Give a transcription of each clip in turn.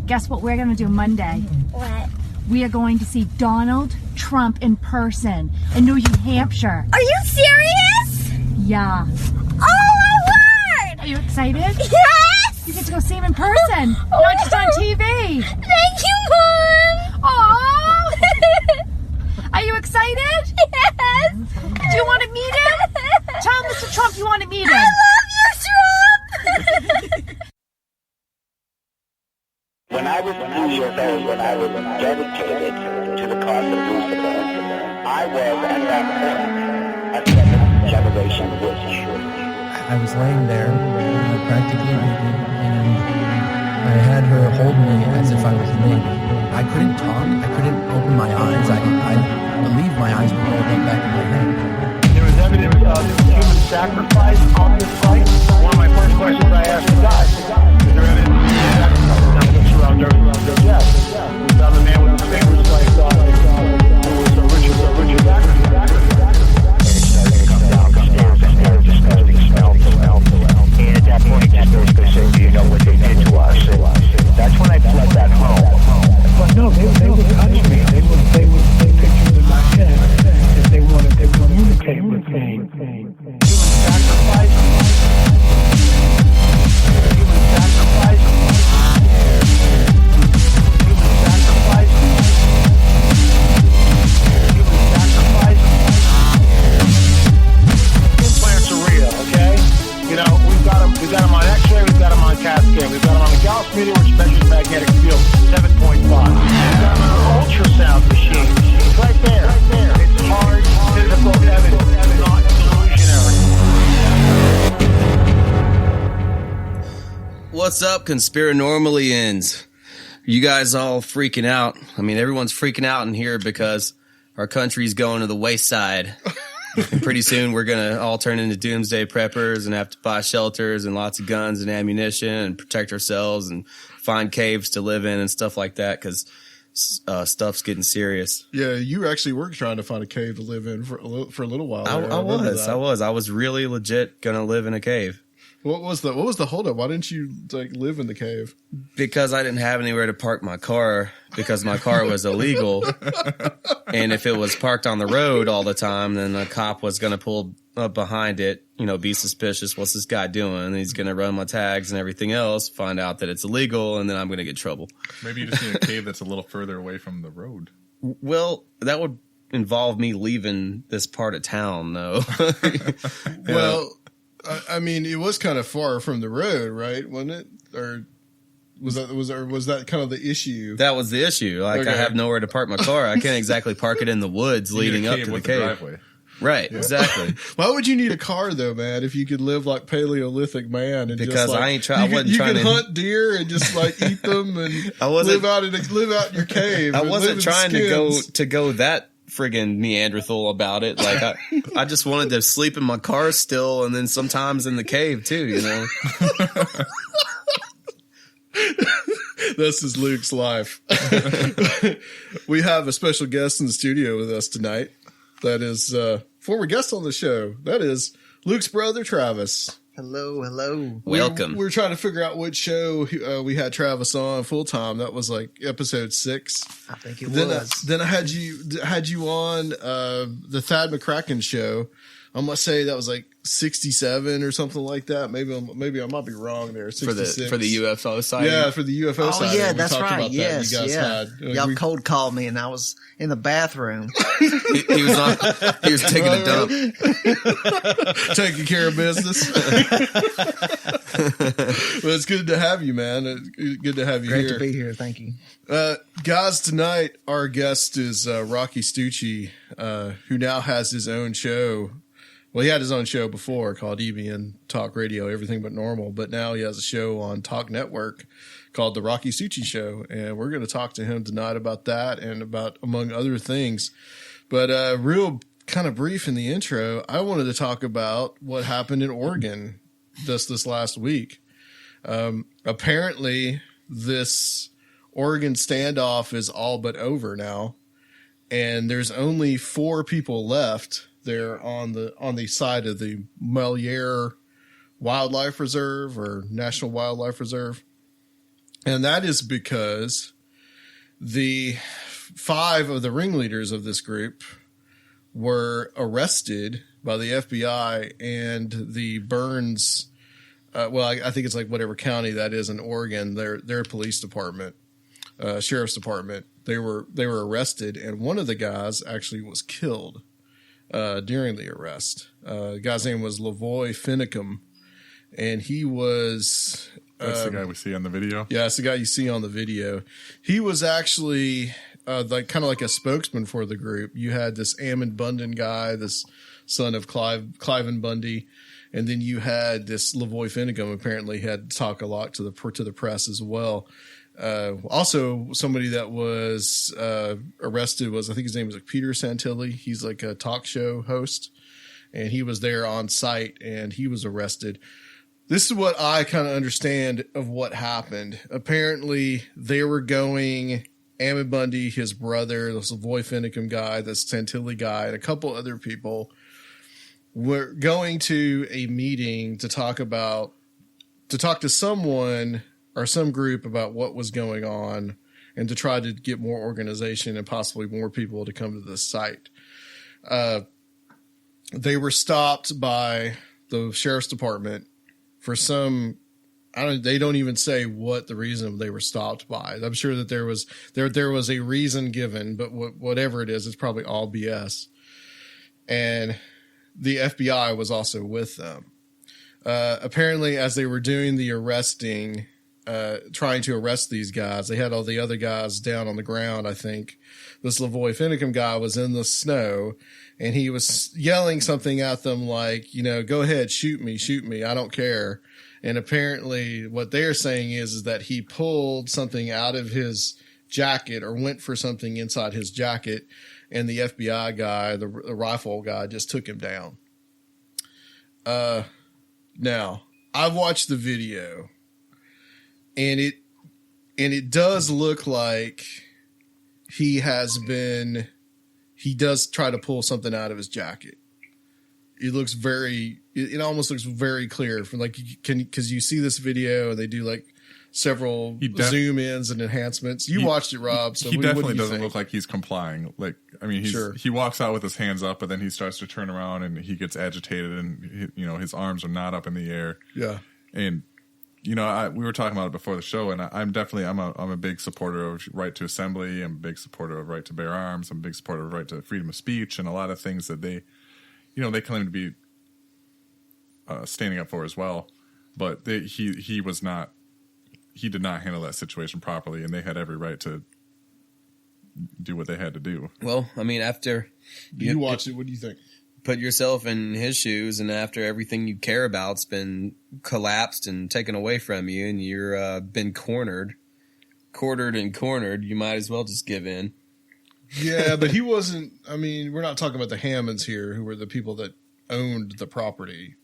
Guess what we're going to do Monday? What? We are going to see Donald Trump in person in New Hampshire. Are you serious? Yeah. Oh, my word! Are you excited? Yes! You get to go see him in person, not just on TV. Thank you, Mom! Aww! Are you excited? Yes! Do you want to meet him? Tell Mr. Trump you want to meet him. I love you, Trump! When I was 2 years old, when I was dedicated to the cause of Lucifer, I was at that point a seventh generation witch. I was laying there, practically naked, and I had her hold me as if I was a baby. I couldn't talk. I couldn't open my eyes. I believe my eyes were rolled up back in my head. There was evidence of human sacrifice on this site. One of my first questions I asked the guy, is there evidence of human sacrifice? Now looks around there, yes. We found a man with his fingers like who was a Richard Zachary. And at that point, just basically saying, do you know what they did to us? And that's when I fled that home. But no, they would touch me. They would take pictures of my head if they wanted to communicate with me. Human sacrifice. Human sacrifice. Human sacrifice. Human sacrifice. Implants are real, okay? You know, we've got them on X-ray, we've got them on CAT scan, we've got them on the Gauss meter, which measures magnetic field 7.5. We've got them on an ultrasound machine. It's right there. It's hard, physical evidence, not illusionary. What's up, Conspirinormalians? You guys all freaking out? I mean, everyone's freaking out in here because our country's going to the wayside. And pretty soon we're going to all turn into doomsday preppers and have to buy shelters and lots of guns and ammunition and protect ourselves and find caves to live in and stuff like that because stuff's getting serious. Yeah, you actually were trying to find a cave to live in for a little while. I was really legit going to live in a cave. What was the holdup? Why didn't you live in the cave? Because I didn't have anywhere to park my car because my car was illegal. And if it was parked on the road all the time, then a cop was going to pull up behind it, be suspicious. What's this guy doing? And he's going to run my tags and everything else, find out that it's illegal, and then I'm going to get in trouble. Maybe you just need a cave that's a little further away from the road. Well, that would involve me leaving this part of town, though. Well, I mean, it was kind of far from the road, right? Wasn't it? Or was that kind of the issue? That was the issue. Okay. I have nowhere to park my car. I can't exactly park it in the woods leading up to the cave. Driveway. Right, yeah. Exactly. Why would you need a car though, man? If you could live like Paleolithic man and because just, I ain't trying. You could hunt deer and just eat them and live out in your cave. I wasn't trying to go that friggin' Neanderthal about it. Like I just wanted to sleep in my car still, and then sometimes in the cave too. This is Luke's life. We have a special guest in the studio with us tonight. That is former guest on the show. That is Luke's brother, Travis. Hello. Welcome. We're trying to figure out which show we had Travis on full time. That was like episode 6. I think it was. Then I had you on the Thad McCracken show. I must say that was like 67 or something like that. Maybe I might be wrong there. 66. For the UFO side. Yeah, for the UFO side. Oh yeah, that's right. About yes, that. yeah. Y'all cold called me, and I was in the bathroom. he was taking a dump, taking care of business. Well, it's good to have you, man. Good to have you Great here. Great to be here. Thank you. Guys, tonight our guest is Rocci Stucci, who now has his own show. Well, he had his own show before called EBN Talk Radio, Everything But Normal, but now he has a show on Talk Network called The Rocci Stucci Show, and we're going to talk to him tonight about that and about, among other things. But real kind of brief in the intro, I wanted to talk about what happened in Oregon this last week. Apparently, this Oregon standoff is all but over now, and there's only 4 people left. They're on the side of the Meliere Wildlife Reserve or National Wildlife Reserve. And that is because the 5 of the ringleaders of this group were arrested by the FBI and the Burns, I think it's like whatever county that is in Oregon, their police department, sheriff's department. They were arrested, and one of the guys actually was killed during the arrest. The guy's name was Lavoy Finicum, and he was... That's the guy we see on the video? Yeah, it's the guy you see on the video. He was actually like kind of like a spokesman for the group. You had this Ammon Bundy guy, this son of Cliven Bundy, and then you had this Lavoy Finicum apparently had to talk a lot to the press as well. Also, somebody that was arrested was, I think his name was like Peter Santilli. He's like a talk show host, and he was there on site, and he was arrested. This is what I kind of understand of what happened. Apparently, they were going, Ammon Bundy, his brother, this Lavoy Finicum guy, this Santilli guy, and a couple other people were going to a meeting to talk to someone or some group about what was going on and to try to get more organization and possibly more people to come to this site. They were stopped by the sheriff's department for some, they don't even say what the reason they were stopped by. I'm sure that there was a reason given, but whatever it is, it's probably all BS. And the FBI was also with them. Apparently, as they were doing the arresting, trying to arrest these guys, they had all the other guys down on the ground. I think this Lavoy Finicum guy was in the snow, and he was yelling something at them like, go ahead, shoot me, I don't care. And apparently what they're saying is that he pulled something out of his jacket or went for something inside his jacket, and the FBI guy, the rifle guy, just took him down. Now, I've watched the video, and it does look like he does try to pull something out of his jacket. It almost looks very clear from because you see this video and they do like several zoom ins and enhancements. You watched it, Rob. So he definitely what do you doesn't think? look like he's complying. He walks out with his hands up, but then he starts to turn around and he gets agitated, and his arms are not up in the air. Yeah. And we were talking about it before the show, and I'm a big supporter of right to assembly. I'm a big supporter of right to bear arms. I'm a big supporter of right to freedom of speech, and a lot of things that they claim to be standing up for as well. But he was not. He did not handle that situation properly, and they had every right to do what they had to do. Well, I mean, after you watched it, what do you think? Put yourself in his shoes, and after everything you care about's been collapsed and taken away from you, and you're been quartered, you might as well just give in. Yeah, but he wasn't. I mean, we're not talking about the Hammonds here, who were the people that owned the property,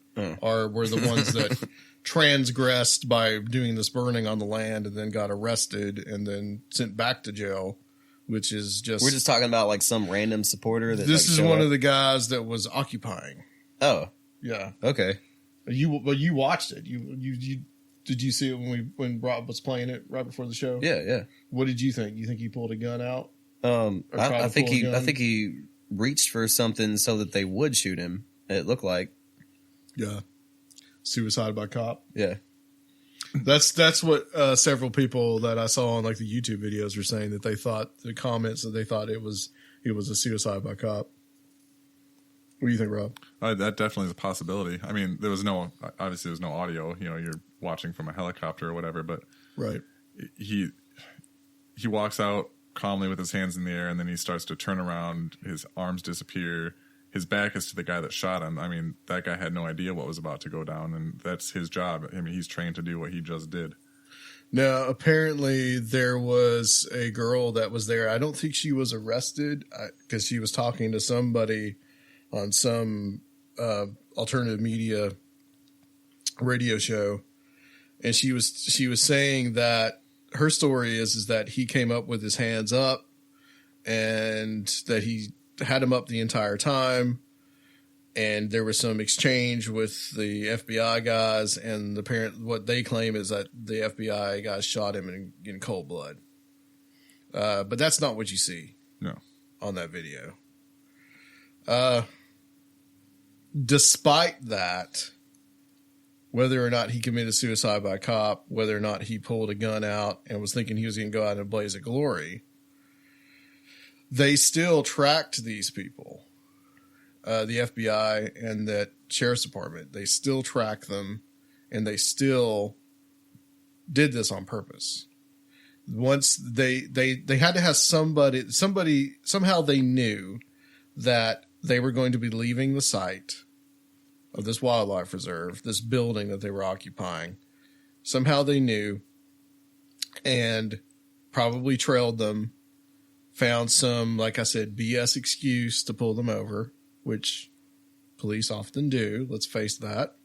or were the ones that transgressed by doing this burning on the land and then got arrested and then sent back to jail, which is just... We're just talking about like some random supporter that this is one of the guys that was occupying. Oh. Yeah. Okay. You watched it. You did you see it when Rob was playing it right before the show? Yeah. What did you think? You think he pulled a gun out? I think he reached for something so that they would shoot him. It looked like. Yeah. Suicide by cop. Yeah. That's what several people that I saw on like the YouTube videos were saying, that they thought the comments that they thought it was a suicide by cop. What do you think, Rob? That definitely is a possibility. I mean, there was no audio. You're watching from a helicopter or whatever, but right. He walks out calmly with his hands in the air, and then he starts to turn around. His arms disappear. His back is to the guy that shot him. I mean, that guy had no idea what was about to go down, and that's his job. I mean, he's trained to do what he just did. Now, apparently there was a girl that was there. I don't think she was arrested because she was talking to somebody on some alternative media radio show, and she was saying that her story is that he came up with his hands up and that he had him up the entire time, and there was some exchange with the FBI guys, and what they claim is that the FBI guys shot him in cold blood. But that's not what you see. No. On that video. Despite that, whether or not he committed suicide by cop, whether or not he pulled a gun out and was thinking he was going to go out in a blaze of glory, they still tracked these people. The FBI and that sheriff's department, they still track them, and they still did this on purpose. Once they had to have somebody, somehow they knew that they were going to be leaving the site of this wildlife reserve, this building that they were occupying. Somehow they knew, and probably trailed them, found some, like I said, BS excuse to pull them over, which police often do. Let's face that.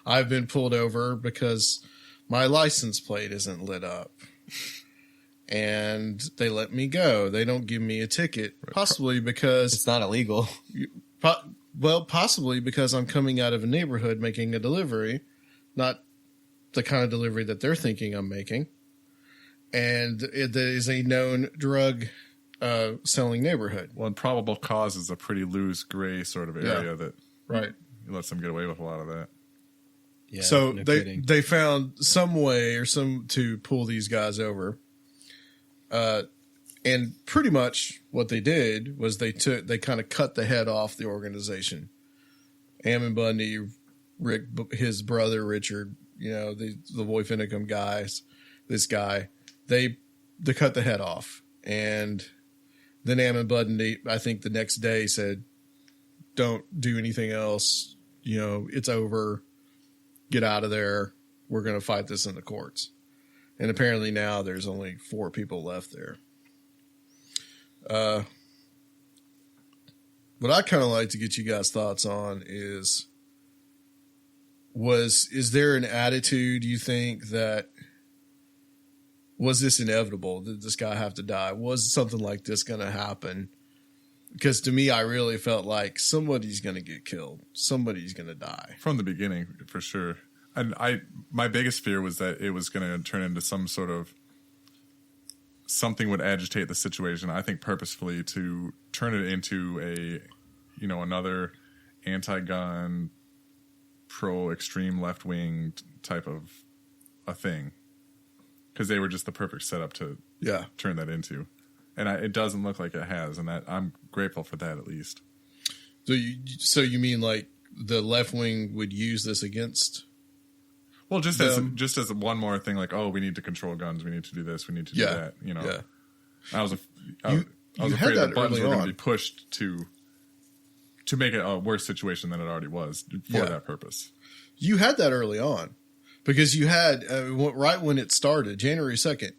I've been pulled over because my license plate isn't lit up. And they let me go. They don't give me a ticket, possibly because It's not illegal. Possibly because I'm coming out of a neighborhood making a delivery, not the kind of delivery that they're thinking I'm making. And it is a known drug selling neighborhood. Well, and probable cause is a pretty loose gray sort of area that right lets them get away with a lot of that. Yeah, so no they kidding. they found some way or some to pull these guys over. And pretty much what they did was they kind of cut the head off the organization. Ammon Bundy, Rick, his brother Richard, the Boy Finicum guys, this guy, they cut the head off. And then Ammon Bundy, I think the next day said, "Don't do anything else. It's over. Get out of there. We're going to fight this in the courts." And apparently now there's only 4 people left there. What I kind of like to get you guys' thoughts on is there an attitude you think that was this inevitable? Did this guy have to die? Was something like this going to happen? Because to me, I really felt like somebody's going to get killed. Somebody's going to die. From the beginning, for sure. And my biggest fear was that it was going to turn into some sort of something would agitate the situation. I think purposefully to turn it into another anti-gun, pro-extreme left-wing type of a thing, because they were just the perfect setup to turn that into. And it doesn't look like it has, and that I'm grateful for that at least. So you mean like the left wing would use this against? Well, just as one more thing, like, oh, we need to control guns, we need to do this, we need to do that. Yeah. I was afraid that buttons were going to be pushed to make it a worse situation than it already was for that purpose. You had that early on, because you had right when it started, January 2nd,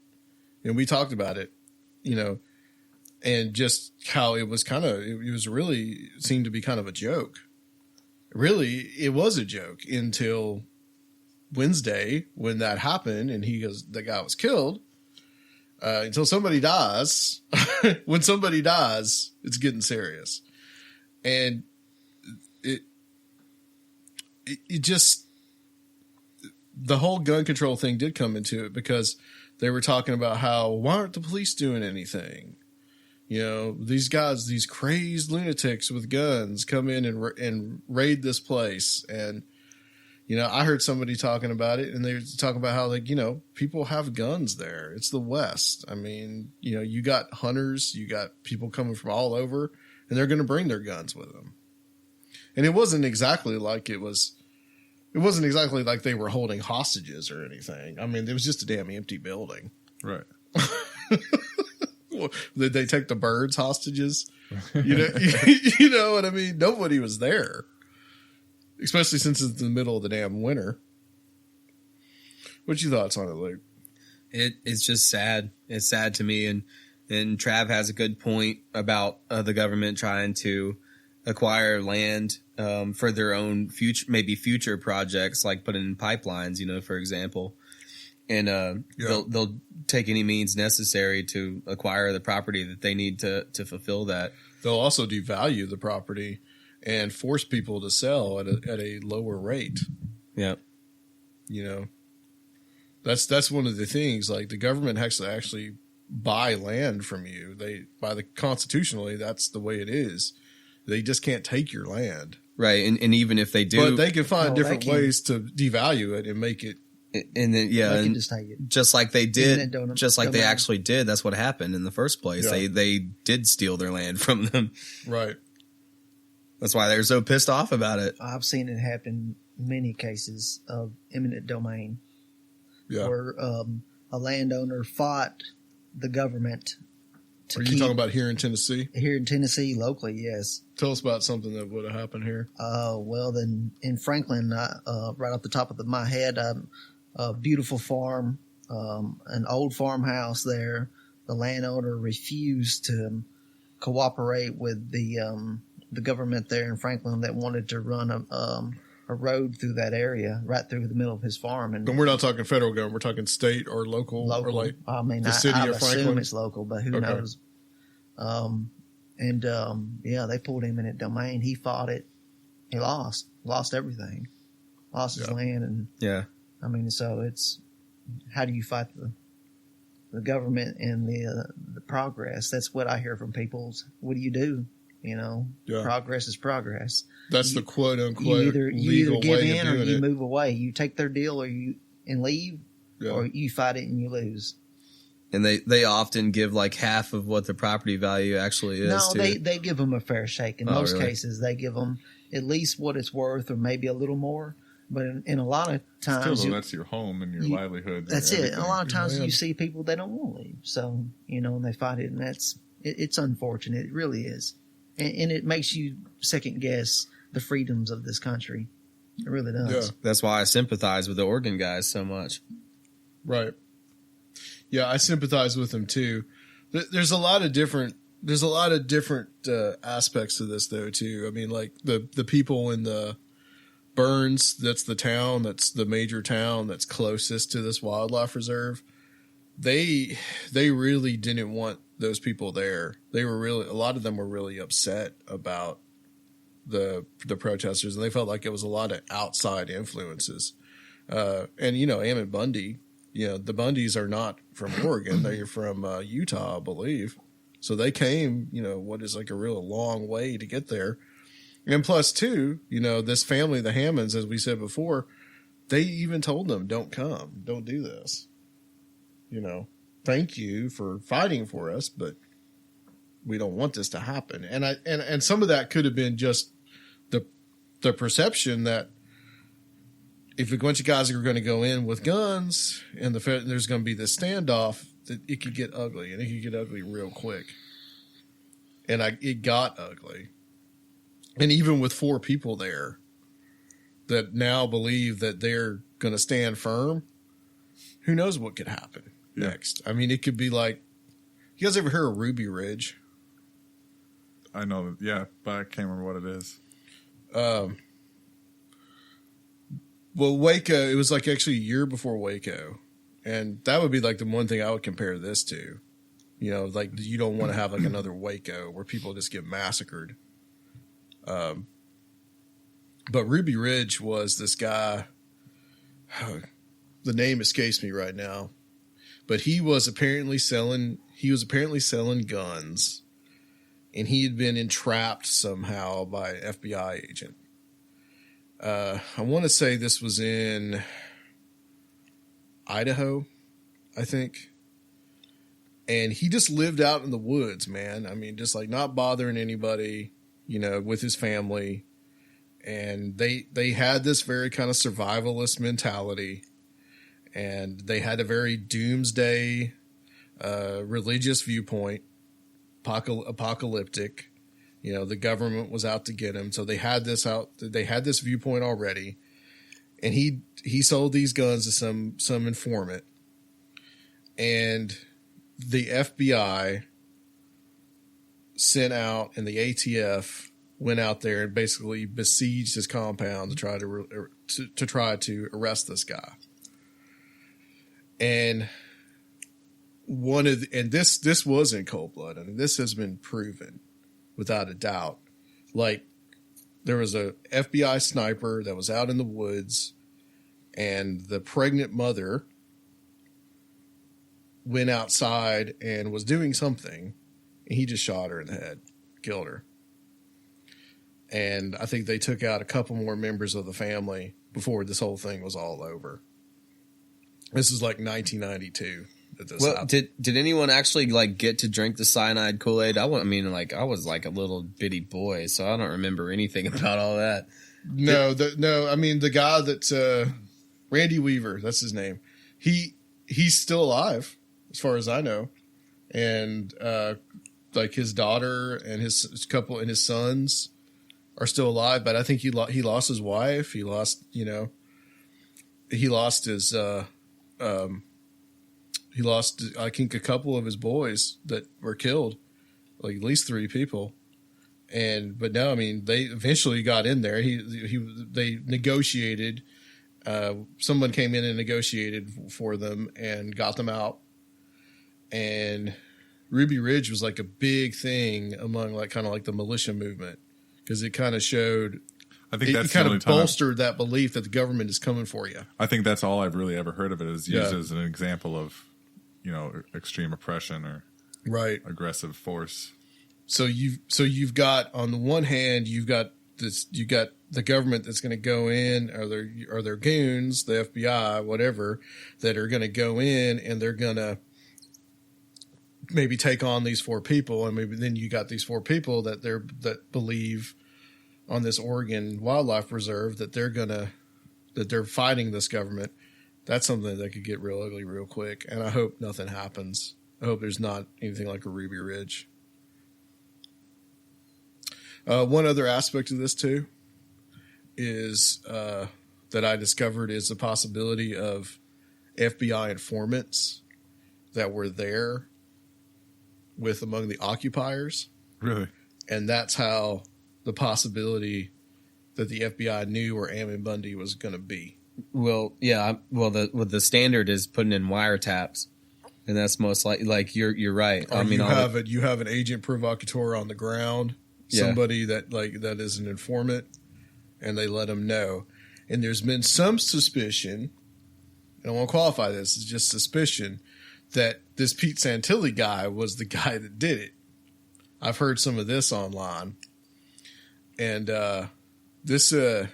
and we talked about it, and just how it was seemed to be kind of a joke. Really, it was a joke until Wednesday when that happened, and the guy was killed. Until somebody dies, when somebody dies, it's getting serious, and it just, the whole gun control thing did come into it, because they were talking about how, why aren't the police doing anything? These guys, these crazed lunatics with guns come in and raid this place. And, I heard somebody talking about it, and they were talking about how, people have guns there. It's the West. I mean, you got hunters, you got people coming from all over, and they're going to bring their guns with them. And it wasn't exactly like they were holding hostages or anything. I mean, it was just a damn empty building. Right. Did they take the birds hostages? You know what I mean? Nobody was there, especially since it's the middle of the damn winter. What's your thoughts on it, Luke? It's just sad. It's sad to me, and Trav has a good point about the government trying to acquire land for their own future projects, like putting in pipelines, for example. And they'll take any means necessary to acquire the property that they need to fulfill that. They'll also devalue the property and force people to sell at a lower rate. Yeah. You know, that's one of the things. Like the government has to actually buy land from you. Constitutionally, that's the way it is. They just can't take your land. Right. And even if they do, but they can find different ways to devalue it and make it. And then, yeah, They can and just take it. just like they did, just like they domain. actually did. That's what happened in the first place. Yeah. They did steal their land from them. Right. That's why they're so pissed off about it. I've seen it happen in many cases of eminent domain, where a landowner fought the government. Are you talking about here in Tennessee? Here in Tennessee, locally, yes. Tell us about something that would have happened here. Well, then in Franklin, right off the top of my head, a beautiful farm, an old farmhouse there. The landowner refused to cooperate with the government there in Franklin that wanted to run a road through that area, right through the middle of his farm. And we're not talking federal government; we're talking state or local. Or like I mean, the city I of assume Franklin. it's local, but who knows? They pulled him in at domain. He fought it. He lost everything, lost his land, and I mean, so it's how do you fight the government and the progress? That's what I hear from people. What do you do? You know, progress is progress. That's the quote unquote you either legal give way in of or doing you it. move away. You take their deal and leave, or you fight it and you lose. And they often give like half of what the property value actually is. No, they give them a fair shake. In most really? cases, they give them at least what it's worth, or maybe a little more. But in a lot of times, Still, though, that's your home and your livelihood. That's it. And a lot of times, Yeah. you see people they don't want to leave, so and they fight it, and it's unfortunate. It really is, and it makes you second guess the freedoms of this country. It really does. Yeah. That's why I sympathize with the Oregon guys so much. Right. Yeah, I sympathize with them too. There's a lot of different aspects to this though too. I mean, like the people in the Burns, that's the major town that's closest to this wildlife reserve. They really didn't want those people there. A lot of them were really upset about the protesters, and they felt like it was a lot of outside influences. And Ammon Bundy, the Bundys are not from Oregon; they're from Utah, I believe. So they came, what is like a real long way to get there. And plus, too, this family, the Hammonds, as we said before, they even told them, "Don't come, don't do this." Thank you for fighting for us, but we don't want this to happen. And some of that could have been just the perception that if a bunch of guys are going to go in with guns and there's going to be this standoff, that it could get ugly, and it could get ugly real quick. And it got ugly. And even with 4 people there that now believe that they're going to stand firm, who knows what could happen next? I mean, it could be like, you guys ever hear of Ruby Ridge? I know, but I can't remember what it is. Well, Waco, it was like actually a year before Waco. And that would be like the one thing I would compare this to. Like you don't want to have like another Waco where people just get massacred. But Ruby Ridge was this guy. The name escapes me right now, but he was apparently selling guns, and he had been entrapped somehow by an FBI agent. I want to say this was in Idaho, I think. And he just lived out in the woods, man. I mean, just like not bothering anybody, with his family. And they had this very kind of survivalist mentality. And they had a very doomsday, religious viewpoint, apocalyptic. The government was out to get him. So they had this viewpoint already. And he sold these guns to some informant. And the FBI sent out, and the ATF went out there and basically besieged his compound to try to arrest this guy. And this was in cold blood. I mean, this has been proven without a doubt. Like there was a FBI sniper that was out in the woods, and the pregnant mother went outside and was doing something, and he just shot her in the head, killed her. And I think they took out a couple more members of the family before this whole thing was all over. This is like 1992 that this happened. Did anyone actually like get to drink the cyanide Kool-Aid? I was like a little bitty boy, so I don't remember anything about all that. No. I mean, the guy that Randy Weaver, that's his name. He's still alive, as far as I know, and like his daughter and his couple and his sons are still alive. But I think he lost his wife. He lost his. He lost, I think, a couple of his boys that were killed, like at least 3 people. But no, I mean, they eventually got in there. They negotiated. Someone came in and negotiated for them and got them out. And Ruby Ridge was like a big thing among like kind of like the militia movement, because it kind of showed. I think that's kind of bolstered that belief that the government is coming for you. I think that's all I've really ever heard of it, is used as an example of, extreme oppression or aggressive force. So you've got, on the one hand, you got the government that's going to go in, or their goons, the FBI, whatever, that are going to go in and they're going to maybe take on these 4 people, and maybe then you got these 4 people that believe on this Oregon Wildlife Reserve that they're fighting this government. That's something that could get real ugly real quick. And I hope nothing happens. I hope there's not anything like a Ruby Ridge. One other aspect of this too is that I discovered is the possibility of FBI informants that were there with among the occupiers. Really? And that's how the possibility that the FBI knew where Ammon Bundy was going to be. Well, yeah. Well, the standard is putting in wiretaps, and that's most like you're right. Or you have an agent provocateur on the ground, somebody that is an informant, and they let them know. And there's been some suspicion, and I want to qualify this, it's just suspicion, that this Pete Santilli guy was the guy that did it. I've heard some of this online. And this, if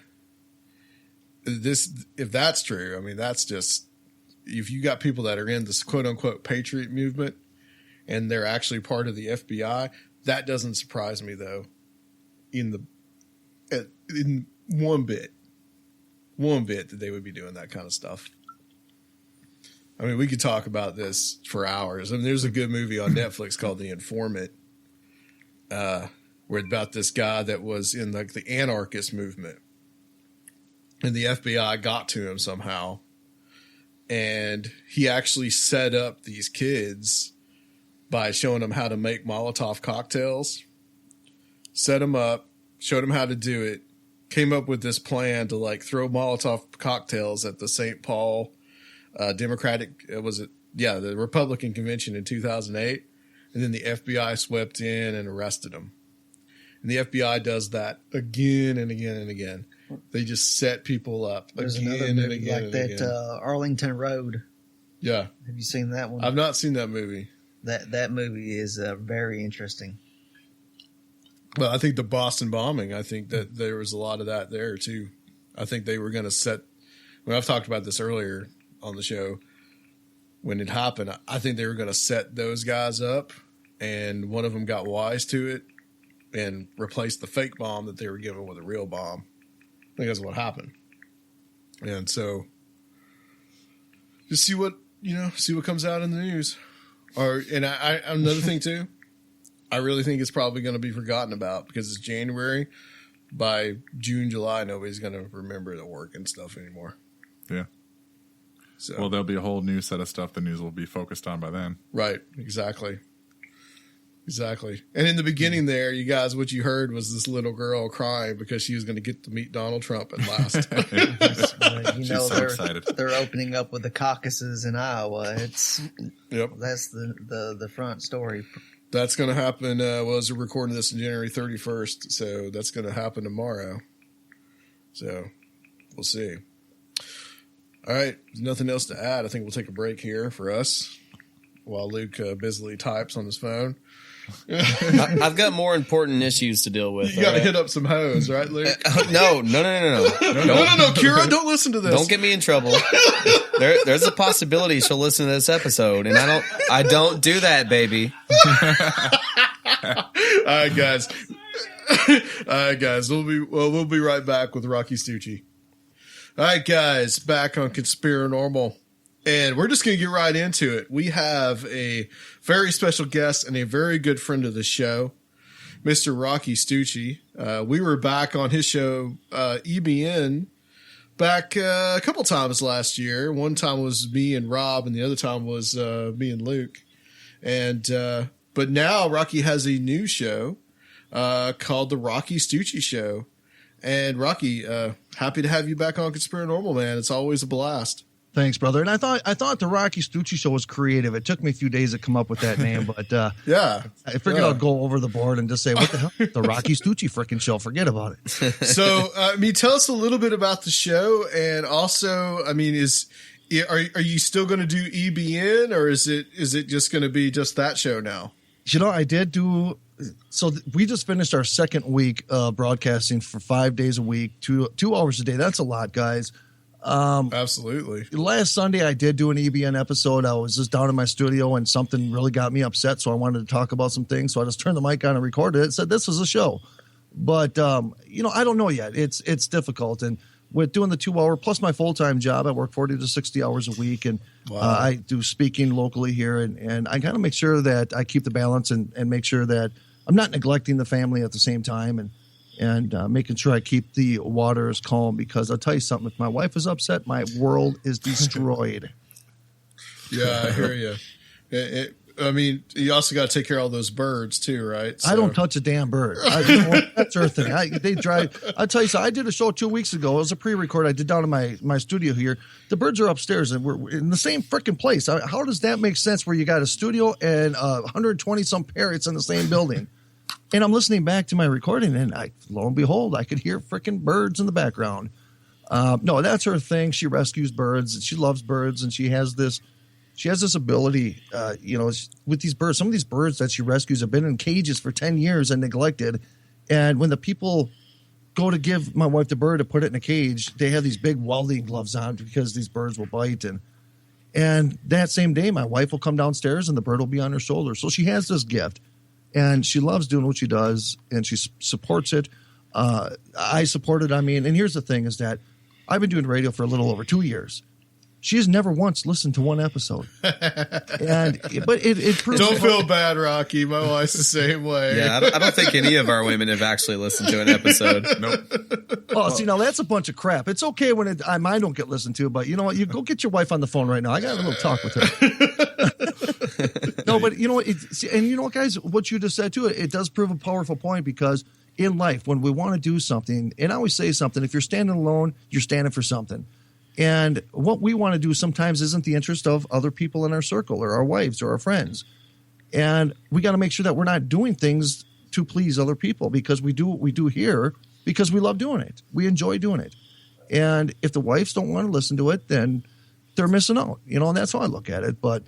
that's true, I mean, that's just, if you got people that are in this quote unquote patriot movement and they're actually part of the FBI, that doesn't surprise me though. In one bit that they would be doing that kind of stuff. I mean, we could talk about this for hours. I mean, there's a good movie on Netflix called The Informant, where about this guy that was in like the anarchist movement, and the FBI got to him somehow, and he actually set up these kids by showing them how to make Molotov cocktails, set them up, showed them how to do it, came up with this plan to like throw Molotov cocktails at the St. Paul the Republican convention in 2008. And then the FBI swept in and arrested him. And the FBI does that again and again and again. They just set people up There's again another and movie again like and that, again. Arlington Road. Yeah. Have you seen that one? I've not seen that movie. That movie is very interesting. Well, I think the Boston bombing, I think that there was a lot of that there too. I think they were going to set, I've talked about this earlier on the show, when it happened, I think they were going to set those guys up, and one of them got wise to it and replaced the fake bomb that they were given with a real bomb. I think that's what happened. And so just see what comes out in the news. And another thing too, I really think it's probably going to be forgotten about because it's January. By June, July, nobody's going to remember the work and stuff anymore. Yeah. So, well, there'll be a whole new set of stuff the news will be focused on by then. Right. Exactly. And in the beginning there, you guys, what you heard was this little girl crying because she was going to get to meet Donald Trump at last. She's so excited. They're opening up with the caucuses in Iowa. That's the front story. That's going to happen. We're recording this on January 31st, so that's going to happen tomorrow. So we'll see. All right, there's nothing else to add. I think we'll take a break here for us while Luke busily types on his phone. I've got more important issues to deal with. You got to hit up some hoes, right, Luke? No, Kira, don't listen to this. Don't get me in trouble. There's a possibility she'll listen to this episode, and I don't do that, baby. All right, guys. We'll be right back with Rocci Stucci. All right, guys, back on Conspirinormal. And we're just going to get right into it. We have a very special guest and a very good friend of the show, Mr. Rocci Stucci. We were back on his show, EBN, back a couple times last year. One time was me and Rob, and the other time was me and Luke. And but now Rocci has a new show called The Rocci Stucci Show. And Rocci, happy to have you back on Conspirinormal, man. It's always a blast. Thanks, brother. And I thought the Rocci Stucci Show was creative. It took me a few days to come up with that name, but yeah, I figured I'd go over the board and just say, "What the hell, the Rocci Stucci freaking show? Forget about it." So, tell us a little bit about the show, and also, are you still going to do EBN, or is it just going to be just that show now? I did do. So we just finished our second week broadcasting for 5 days a week, 2 hours a day. That's a lot, guys. Absolutely. Last Sunday, I did do an EBN episode. I was just down in my studio and something really got me upset. So I wanted to talk about some things. So I just turned the mic on and recorded it. Said this was a show, but I don't know yet. It's difficult. And with doing the 2 hour plus my full-time job, I work 40 to 60 hours a week. And I do speaking locally here. And I kind of make sure that I keep the balance and make sure that I'm not neglecting the family at the same time. And making sure I keep the waters calm, because I'll tell you something, if my wife is upset, my world is destroyed. Yeah, I hear you. You also got to take care of all those birds too, right? So. I don't touch a damn bird. That's their thing. They drive. I'll tell you something. I did a show 2 weeks ago. It was a pre-record I did down in my studio here. The birds are upstairs and we're in the same freaking place. How does that make sense where you got a studio and 120 some parrots in the same building? And I'm listening back to my recording, and lo and behold, I could hear freaking birds in the background. No, that's her thing. She rescues birds, and she loves birds, and she has this ability, with these birds. Some of these birds that she rescues have been in cages for 10 years and neglected. And when the people go to give my wife the bird to put it in a cage, they have these big welding gloves on because these birds will bite. And that same day, my wife will come downstairs, and the bird will be on her shoulder. So she has this gift. And she loves doing what she does, and she supports it. I support it. And here's the thing is that I've been doing radio for a little over 2 years. She has never once listened to one episode. But it proves. Don't feel bad, Rocci. My wife's the same way. Yeah, I don't think any of our women have actually listened to an episode. Nope. Oh, see, now that's a bunch of crap. It's okay when mine don't get listened to, but you know what? You go get your wife on the phone right now. I got a little talk with her. No, but you know what? And you know what, guys? What you just said too, it does prove a powerful point, because in life, when we want to do something, and I always say something, if you're standing alone, you're standing for something. And what we want to do sometimes isn't the interest of other people in our circle or our wives or our friends. And we got to make sure that we're not doing things to please other people, because we do what we do here because we love doing it. We enjoy doing it. And if the wives don't want to listen to it, then they're missing out, and that's how I look at it. But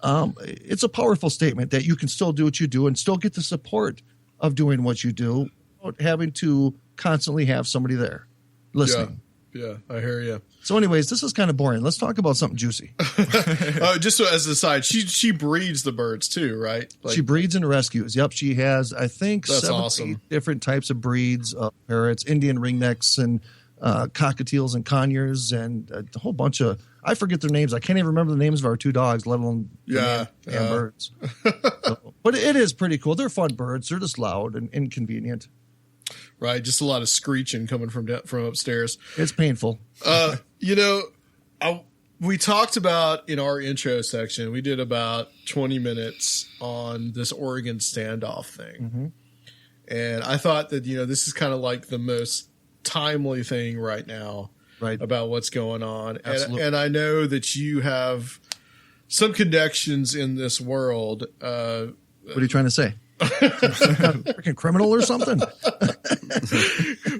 it's a powerful statement that you can still do what you do and still get the support of doing what you do without having to constantly have somebody there listening. Yeah, I hear you. So anyways, this is kind of boring. Let's talk about something juicy. Just as an aside, she breeds the birds too, right? She breeds and rescues. Yep, she has, I think, 7 awesome. 8 different types of breeds of parrots, Indian ringnecks and cockatiels and conures and a whole bunch of, I forget their names. I can't even remember the names of our 2 dogs, let alone and birds. But it is pretty cool. They're fun birds. They're just loud and inconvenient. Right, just a lot of screeching coming from upstairs. It's painful. We talked about in our intro section, we did about 20 minutes on this Oregon standoff thing. Mm-hmm. And I thought that, this is kind of like the most timely thing right now about what's going on. And I know that you have some connections in this world. What are you trying to say? Freaking criminal or something?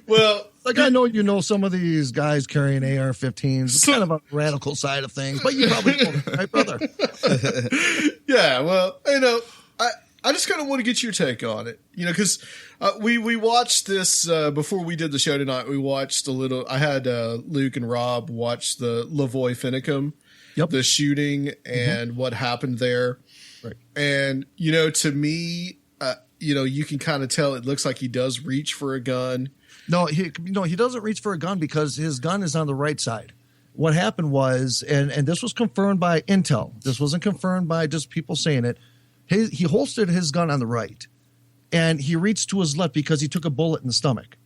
Well, like I know you know some of these guys carrying AR-15s. It's kind of a radical side of things, but you probably know, right, brother? Yeah, well, I just kind of want to get your take on it, because we watched this before we did the show tonight. We watched a little. I had Luke and Rob watch the Lavoy Finicum, the shooting and what happened there. Right. And to me, you can kind of tell it looks like he does reach for a gun. No, he doesn't reach for a gun because his gun is on the right side. What happened was, and this was confirmed by intel. This wasn't confirmed by just people saying it. He holstered his gun on the right, and he reached to his left because he took a bullet in the stomach.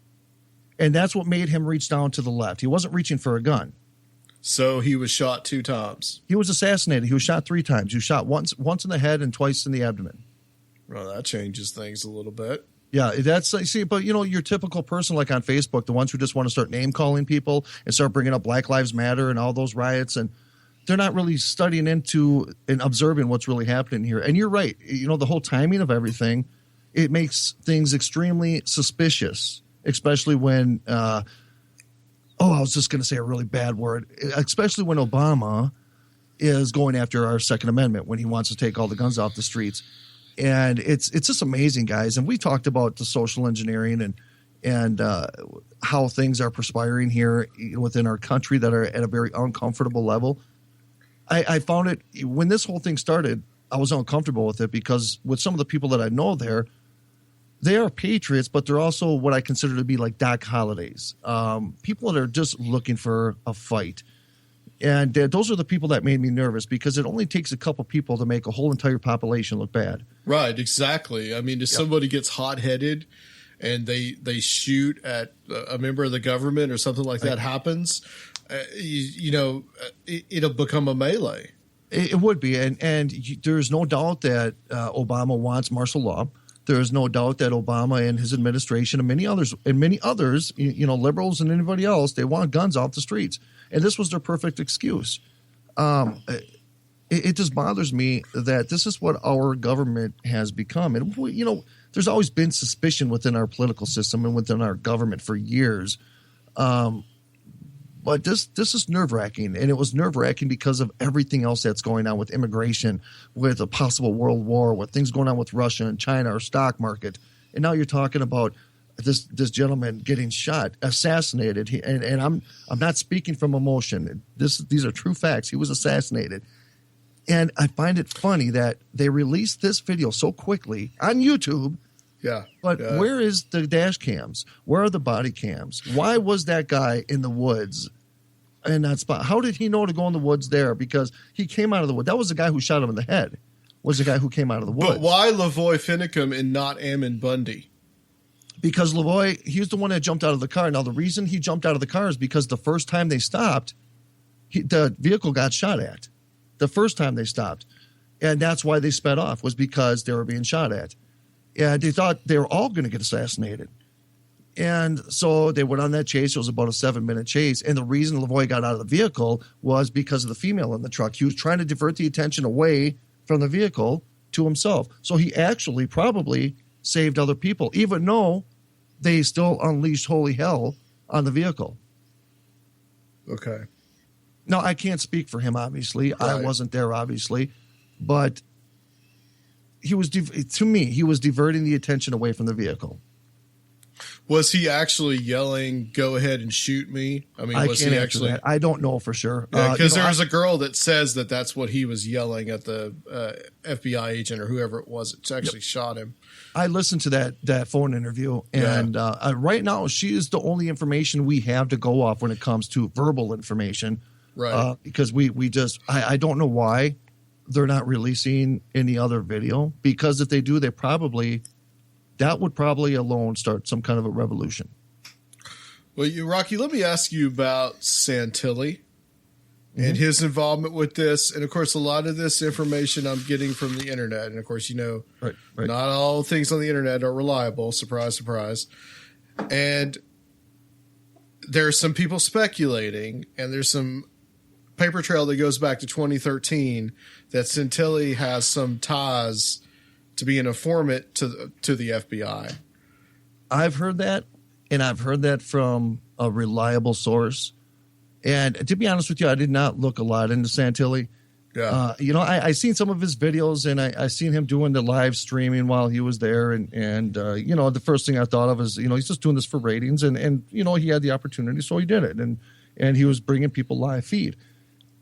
And that's what made him reach down to the left. He wasn't reaching for a gun. So he was shot 2 times. He was assassinated. He was shot 3 times. He was shot once in the head and twice in the abdomen. Well, that changes things a little bit. Yeah, but your typical person like on Facebook, the ones who just want to start name calling people and start bringing up Black Lives Matter and all those riots, and they're not really studying into and observing what's really happening here. And you're right. The whole timing of everything, it makes things extremely suspicious, especially when, I was just going to say a really bad word, especially when Obama is going after our Second Amendment, when he wants to take all the guns off the streets. And it's just amazing, guys. And we talked about the social engineering and how things are perspiring here within our country that are at a very uncomfortable level. I found it when this whole thing started, I was uncomfortable with it because with some of the people that I know there, they are patriots, but they're also what I consider to be like Doc Hollidays, people that are just looking for a fight. And those are the people that made me nervous because it only takes a couple people to make a whole entire population look bad. Right, exactly. I mean, if somebody gets hot-headed and they shoot at a member of the government or something like that happens, it'll become a melee. It would be. And there's no doubt that Obama wants martial law. There is no doubt that Obama and his administration and many others, liberals and anybody else, they want guns off the streets. And this was their perfect excuse. It just bothers me that this is what our government has become. And, there's always been suspicion within our political system and within our government for years. But this is nerve-wracking, and it was nerve-wracking because of everything else that's going on with immigration, with a possible world war, with things going on with Russia and China, our stock market. And now you're talking about this gentleman getting shot, assassinated, and I'm not speaking from emotion. These are true facts. He was assassinated. And I find it funny that they released this video so quickly on YouTube. Yeah. But where is the dash cams? Where are the body cams? Why was that guy in the woods in that spot? How did he know to go in the woods there? Because he came out of the woods. That was the guy who shot him in the head, was the guy who came out of the woods. But why Lavoy Finicum and not Ammon Bundy? Because Lavoy, he was the one that jumped out of the car. Now, the reason he jumped out of the car is because the first time they stopped, the vehicle got shot at. The first time they stopped. And that's why they sped off, was because they were being shot at. And they thought they were all going to get assassinated. And so they went on that chase. It was about a 7-minute chase. And the reason Lavoy got out of the vehicle was because of the female in the truck. He was trying to divert the attention away from the vehicle to himself. So he actually probably saved other people, even though they still unleashed holy hell on the vehicle. Okay. Now, I can't speak for him, obviously. Right. I wasn't there, obviously. But he was diverting the attention away from the vehicle. Was he actually yelling, "Go ahead and shoot me"? I mean, was he actually? That. I don't know for sure. Because there was a girl that says that that's what he was yelling at the FBI agent or whoever it was that actually shot him. I listened to that phone interview, and right now she is the only information we have to go off when it comes to verbal information. Right. Because we just I don't know why they're not releasing any other video, because if they do, that would probably alone start some kind of a revolution. Well, Rocky, let me ask you about Santilli and his involvement with this. And, of course, a lot of this information I'm getting from the internet. And, of course, right. not all things on the internet are reliable. Surprise, surprise. And there's some people speculating, and there's some paper trail that goes back to 2013 that Santilli has some ties to be an informant to the FBI. I've heard that, and I've heard that from a reliable source. And to be honest with you, I did not look a lot into Santilli. Yeah. I seen some of his videos, and I seen him doing the live streaming while he was there. And the first thing I thought of is, he's just doing this for ratings. And he had the opportunity, so he did it. And he was bringing people live feed.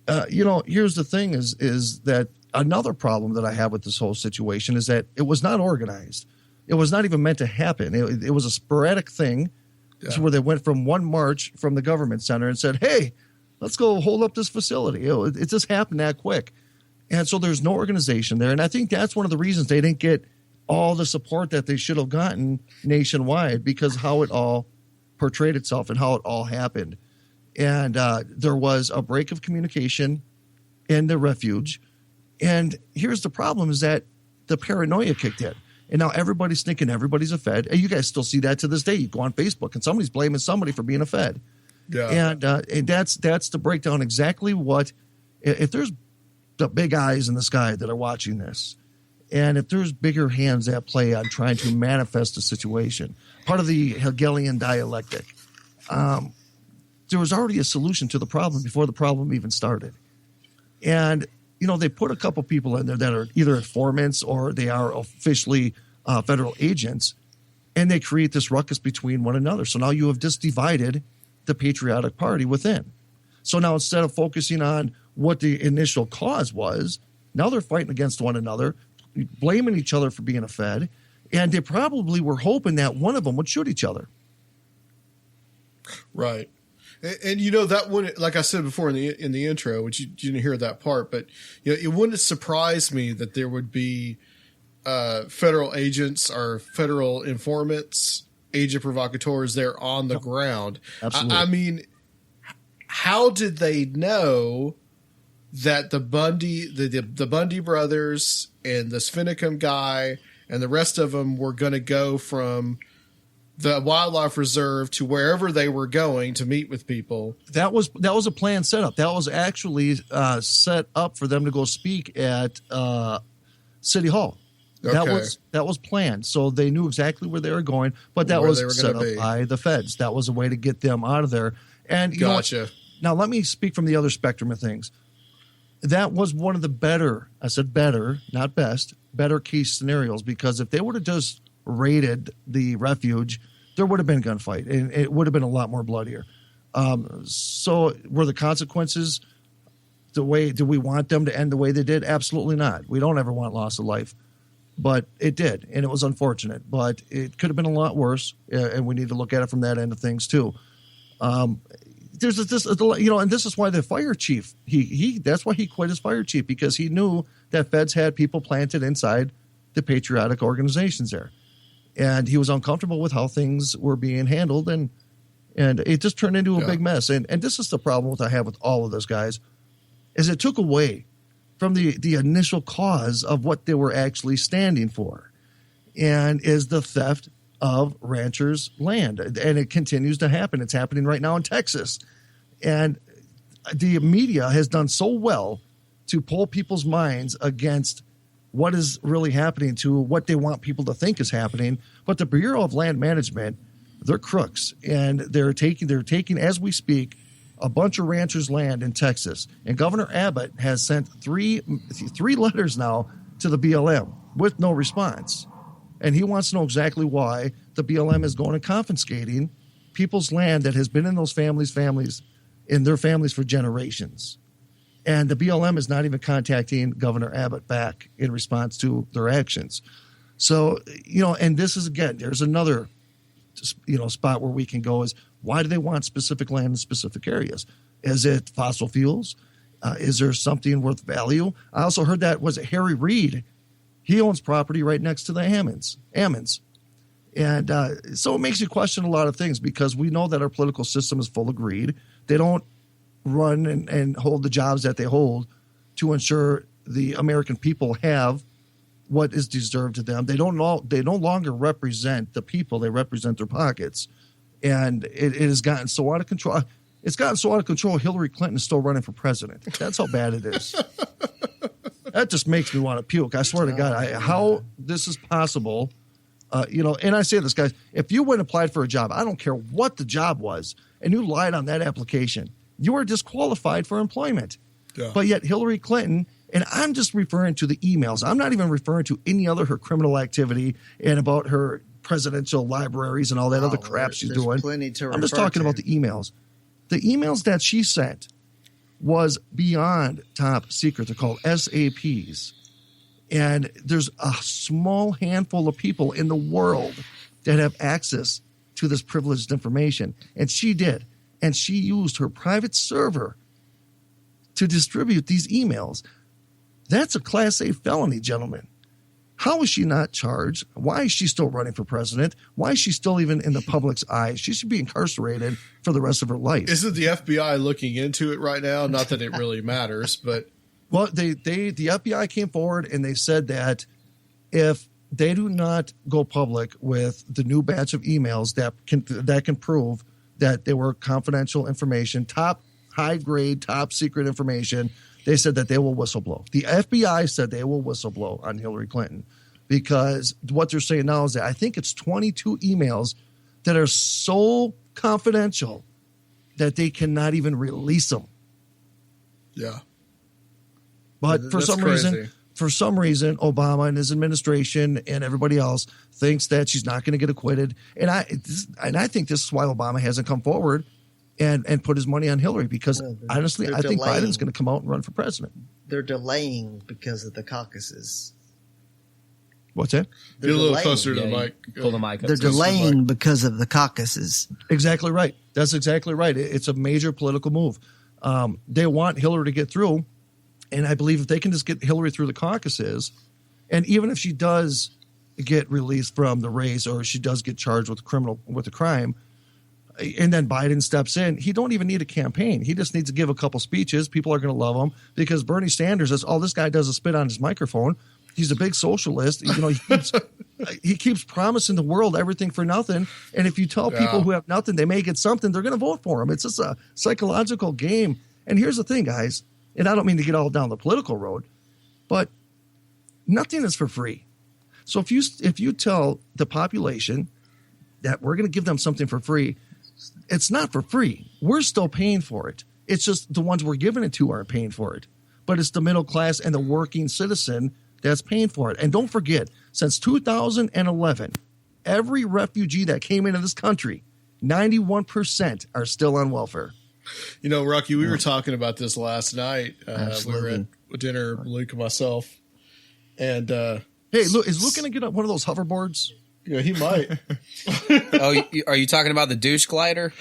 Here's the thing is that another problem that I have with this whole situation is that it was not organized. It was not even meant to happen. It was a sporadic thing. Yeah. Where they went from one march from the government center and said, hey, let's go hold up this facility. It just happened that quick. And so there's no organization there. And I think that's one of the reasons they didn't get all the support that they should have gotten nationwide, because how it all portrayed itself and how it all happened. And there was a break of communication in the refuge. And here's the problem is that the paranoia kicked in. And now everybody's thinking everybody's a Fed. And you guys still see that to this day. You go on Facebook and somebody's blaming somebody for being a Fed. Yeah. And that's the breakdown exactly what – if there's the big eyes in the sky that are watching this, and if there's bigger hands at play on trying to manifest a situation, part of the Hegelian Dialectic, there was already a solution to the problem before the problem even started. And – they put a couple people in there that are either informants or they are officially federal agents, and they create this ruckus between one another. So now you have just divided the patriotic party within. So now instead of focusing on what the initial cause was, now they're fighting against one another, blaming each other for being a Fed, and they probably were hoping that one of them would shoot each other. Right. And that wouldn't, like I said before in the intro, which you didn't hear that part, but it wouldn't surprise me that there would be federal agents or federal informants, agent provocateurs there on the ground. Absolutely. I mean, how did they know that the Bundy brothers and the Svinicum guy and the rest of them were going to go from the wildlife reserve to wherever they were going to meet with people? That was a planned setup. That was actually set up for them to go speak at City Hall. Okay. That was planned. So they knew exactly where they were going, but that was set up by the feds. That was a way to get them out of there. And gotcha. Now let me speak from the other spectrum of things. That was one of the better, I said better, not best, better case scenarios, because if they would have just raided the refuge, there would have been a gunfight, and it would have been a lot more bloodier. So were the consequences do we want them to end the way they did? Absolutely not. We don't ever want loss of life, but it did, and it was unfortunate, but it could have been a lot worse, and we need to look at it from that end of things too. There's this, and this is why the fire chief, that's why he quit as fire chief, because he knew that feds had people planted inside the patriotic organizations there. And he was uncomfortable with how things were being handled, and it just turned into a big mess. And this is the problem I have with all of those guys, is it took away from the initial cause of what they were actually standing for, and is the theft of ranchers' land. And it continues to happen. It's happening right now in Texas. And the media has done so well to pull people's minds against what is really happening to what they want people to think is happening. But the Bureau of Land Management, they're crooks, and they're taking as we speak a bunch of ranchers' land in Texas. And Governor Abbott has sent three letters now to the BLM with no response. And he wants to know exactly why the BLM is going and confiscating people's land that has been in those families in their families for generations. And the BLM is not even contacting Governor Abbott back in response to their actions. So, and this is, again, there's another, spot where we can go is, why do they want specific land in specific areas? Is it fossil fuels? Is there something worth value? I also heard that, was it Harry Reid? He owns property right next to the Ammons. And so it makes you question a lot of things, because we know that our political system is full of greed. They don't run and hold the jobs that they hold to ensure the American people have what is deserved to them. They no longer represent the people. They represent their pockets. And it has gotten so out of control. It's gotten so out of control, Hillary Clinton is still running for president. That's how bad it is. That just makes me want to puke. I swear to God, how this is possible. And I say this, guys, if you went and applied for a job, I don't care what the job was, and you lied on that application, you are disqualified for employment. Yeah. But yet Hillary Clinton, and I'm just referring to the emails. I'm not even referring to any other her criminal activity and about her presidential libraries and all that other crap she's doing. I'm just talking about the emails. The emails that she sent was beyond top secret. They're called SAPs. And there's a small handful of people in the world that have access to this privileged information. And she did. And she used her private server to distribute these emails. That's a Class A felony, gentlemen. How is she not charged? Why is she still running for president? Why is she still even in the public's eyes? She should be incarcerated for the rest of her life. Isn't the FBI looking into it right now? Not that it really matters, but... Well, the FBI came forward and they said that if they do not go public with the new batch of emails that can prove that they were confidential information, top high grade, top secret information, they said that they will whistleblow. The FBI said they will whistleblow on Hillary Clinton because what they're saying now is that I think it's 22 emails that are so confidential that they cannot even release them. Yeah. But for some reason, Obama and his administration and everybody else thinks that she's not going to get acquitted. And I think this is why Obama hasn't come forward and put his money on Hillary because honestly, I think Biden's going to come out and run for president. They're delaying because of the caucuses. What's that? Get a little closer to the mic. Pull the mic up. They're delaying because of the caucuses. Exactly right. That's exactly right. It's a major political move. They want Hillary to get through. And I believe if they can just get Hillary through the caucuses, and even if she does get released from the race or she does get charged with a crime, and then Biden steps in, he don't even need a campaign. He just needs to give a couple speeches. People are going to love him because Bernie Sanders is all this guy does is spit on his microphone. He's a big socialist. He keeps promising the world everything for nothing. And if you tell people who have nothing they may get something, they're going to vote for him. It's just a psychological game. And here's the thing, guys. And I don't mean to get all down the political road, but nothing is for free. So if you tell the population that we're going to give them something for free, it's not for free. We're still paying for it. It's just the ones we're giving it to aren't paying for it. But it's the middle class and the working citizen that's paying for it. And don't forget, since 2011, every refugee that came into this country, 91% are still on welfare. You know, Rocky, we were talking about this last night. We were at dinner, Luke and myself. And hey, Luke, is Luke going to get one of those hoverboards? Yeah, he might. Are you talking about the douche glider?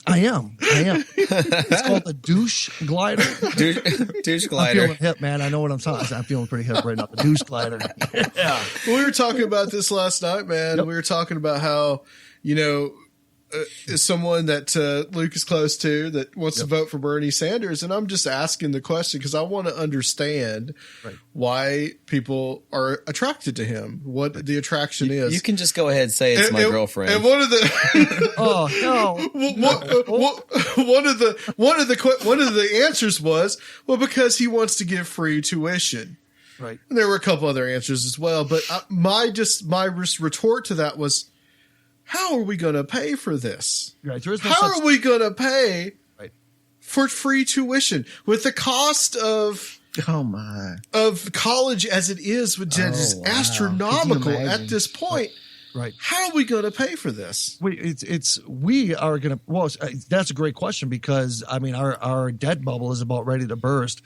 I am. It's called the douche glider. Douche glider. I'm feeling hip, man. I know what I'm talking about. I'm feeling pretty hip right now. The douche glider. Yeah. We were talking about this last night, man. Yep. We were talking about how, is someone that Luke is close to that wants to vote for Bernie Sanders. And I'm just asking the question because I want to understand why people are attracted to him, what the attraction is. You can just go ahead and say it's my girlfriend. And one of the oh no, one of the answers was, well, because he wants to give free tuition. Right. And there were a couple other answers as well, but my retort to that was, how are we going to pay for this? Right. How are we going to pay for free tuition with the cost of college as it is, which is astronomical at this point? Right. How are we going to pay for this? We are going to. Well, that's a great question because I mean our debt bubble is about ready to burst.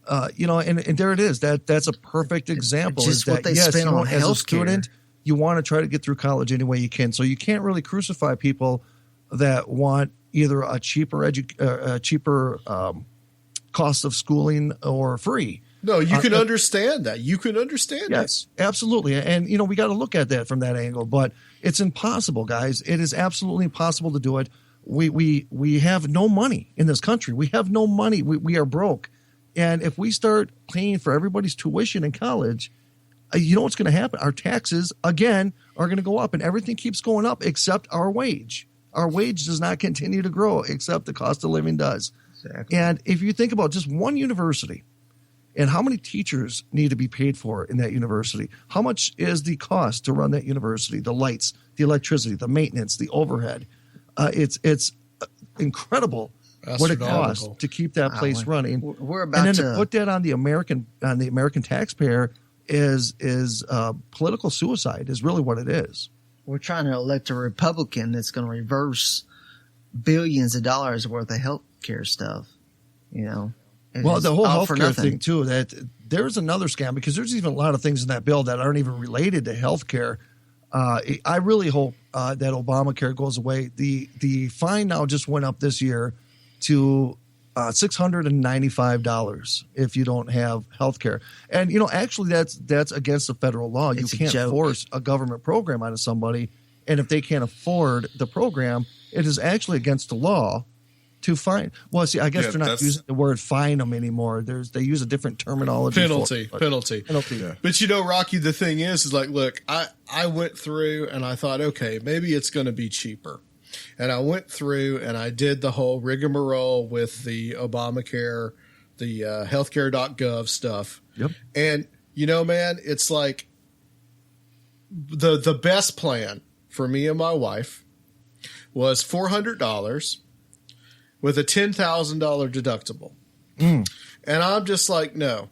And there it is. That's a perfect example. Just what they spend on as a healthcare. student, you want to try to get through college any way you can. So you can't really crucify people that want either a cheaper cost of schooling or free. No, you can understand that. You can understand that. Yes, absolutely. And, we got to look at that from that angle. But it's impossible, guys. It is absolutely impossible to do it. We have no money in this country. We have no money. We are broke. And if we start paying for everybody's tuition in college, you know what's going to happen? Our taxes, again, are going to go up, and everything keeps going up except our wage. Our wage does not continue to grow except the cost of living does. Exactly. And if you think about just one university and how many teachers need to be paid for in that university, how much is the cost to run that university, the lights, the electricity, the maintenance, the overhead? It's incredible what it costs to keep that place running. We're about and then to put that on the American taxpayer is political suicide is really what it is. We're trying to elect a Republican that's going to reverse billions of dollars worth of health care stuff. You know, well, the whole all for healthcare nothing. thing too. That there's another scam because there's even a lot of things in that bill that aren't even related to healthcare. I really hope that Obamacare goes away. The fine now just went up this year to $695 if you don't have health care. And, you know, actually that's against the federal law. It's a you can't joke. force a government program onto somebody. And if they can't afford the program, it is actually against the law to fine. Well, see, I guess they're not using the word fine them anymore. They use a different terminology. Penalty. Yeah. But you know, Rocky, the thing is like, look, I went through and I thought, okay, maybe it's going to be cheaper. And I went through and I did the whole rigmarole with the Obamacare, the healthcare.gov stuff. Yep. And, you know, man, it's like the best plan for me and my wife was $400 with a $10,000 deductible. And I'm just like, no.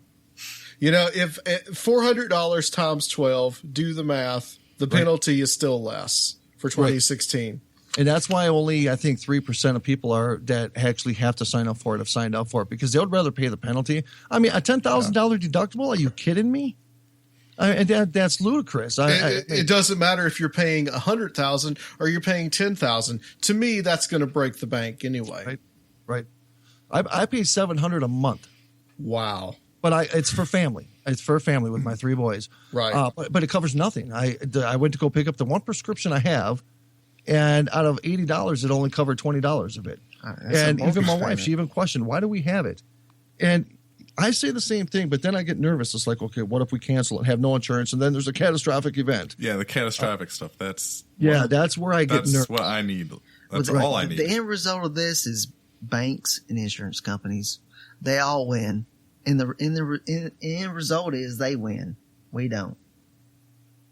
You know, if $400 times 12, do the math, the penalty is still less for 2016. Right. And that's why only, I think, 3% of people that actually have to sign up for it have signed up for it because they would rather pay the penalty. I mean, a $10,000 deductible? Are you kidding me? And that's ludicrous. It doesn't matter if you're paying $100,000 or you're paying $10,000. To me, that's going to break the bank anyway. Right. I pay $700 a month. Wow. But it's for family. It's for family with my 3 boys. Right. But it covers nothing. I went to go pick up the one prescription I have, and out of $80, it only covered $20 of it. And even my wife, she even questioned, why do we have it? And I say the same thing, but then I get nervous. It's like, okay, what if we cancel it, have no insurance, and then there's a catastrophic event? Yeah, the catastrophic stuff. That's where I get nervous. That's what I need. That's all I need. The end result of this is banks and insurance companies. They all win. And the end result is they win. We don't.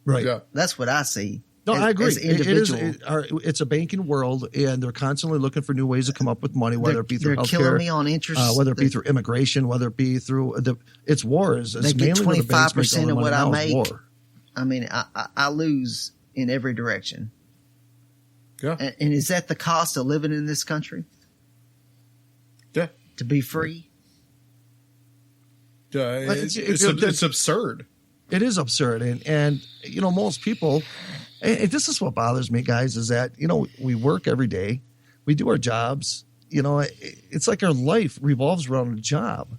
Right. Yeah. That's what I see. No, I agree. As individual. It's a banking world, and they're constantly looking for new ways to come up with money, whether it be through they're healthcare, killing me on interest. whether it be through immigration, whether it be through it's wars. It's They get mainly where the banks make 25% all of the what money I now is make. war. I mean, I lose in every direction. Yeah. And is that the cost of living in this country? Yeah. To be free? It's absurd. It is absurd. And you know, most people, and this is what bothers me, guys, is that, you know, we work every day. We do our jobs. You know, it's like our life revolves around a job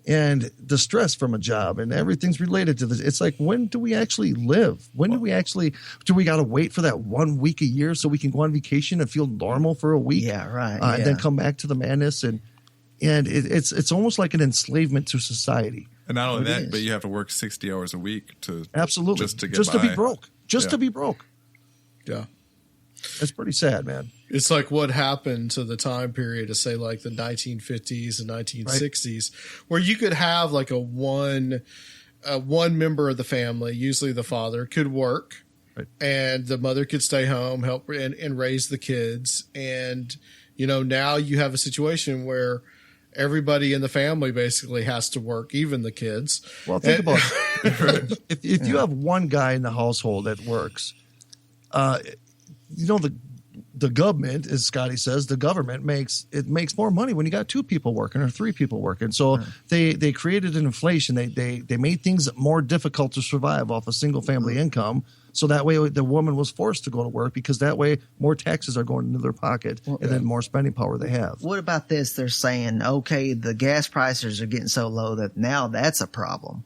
and the stress from a job and everything's related to this. It's like, when do we actually live? When do we got to wait for that 1 week a year so we can go on vacation and feel normal for a week? Yeah, right. And then come back to the madness. And it's almost like an enslavement to society. And not only that, but you have to work 60 hours a week to absolutely just to get just by. to be broke. To be broke. Yeah. It's pretty sad, man. It's like what happened to the time period of, say, like the 1950s and 1960s, where you could have like a one member of the family, usually the father, could work, and the mother could stay home, help and raise the kids. And, you know, now you have a situation where everybody in the family basically has to work, even the kids. Well, think about it. If you have one guy in the household that works, you know, the government, as Scotty says, the government makes more money when you got 2 people working or 3 people working. So they created an inflation. They made things more difficult to survive off a single family income. So that way the woman was forced to go to work because that way more taxes are going into their pocket and then more spending power they have. What about this? They're saying, okay, the gas prices are getting so low that now that's a problem.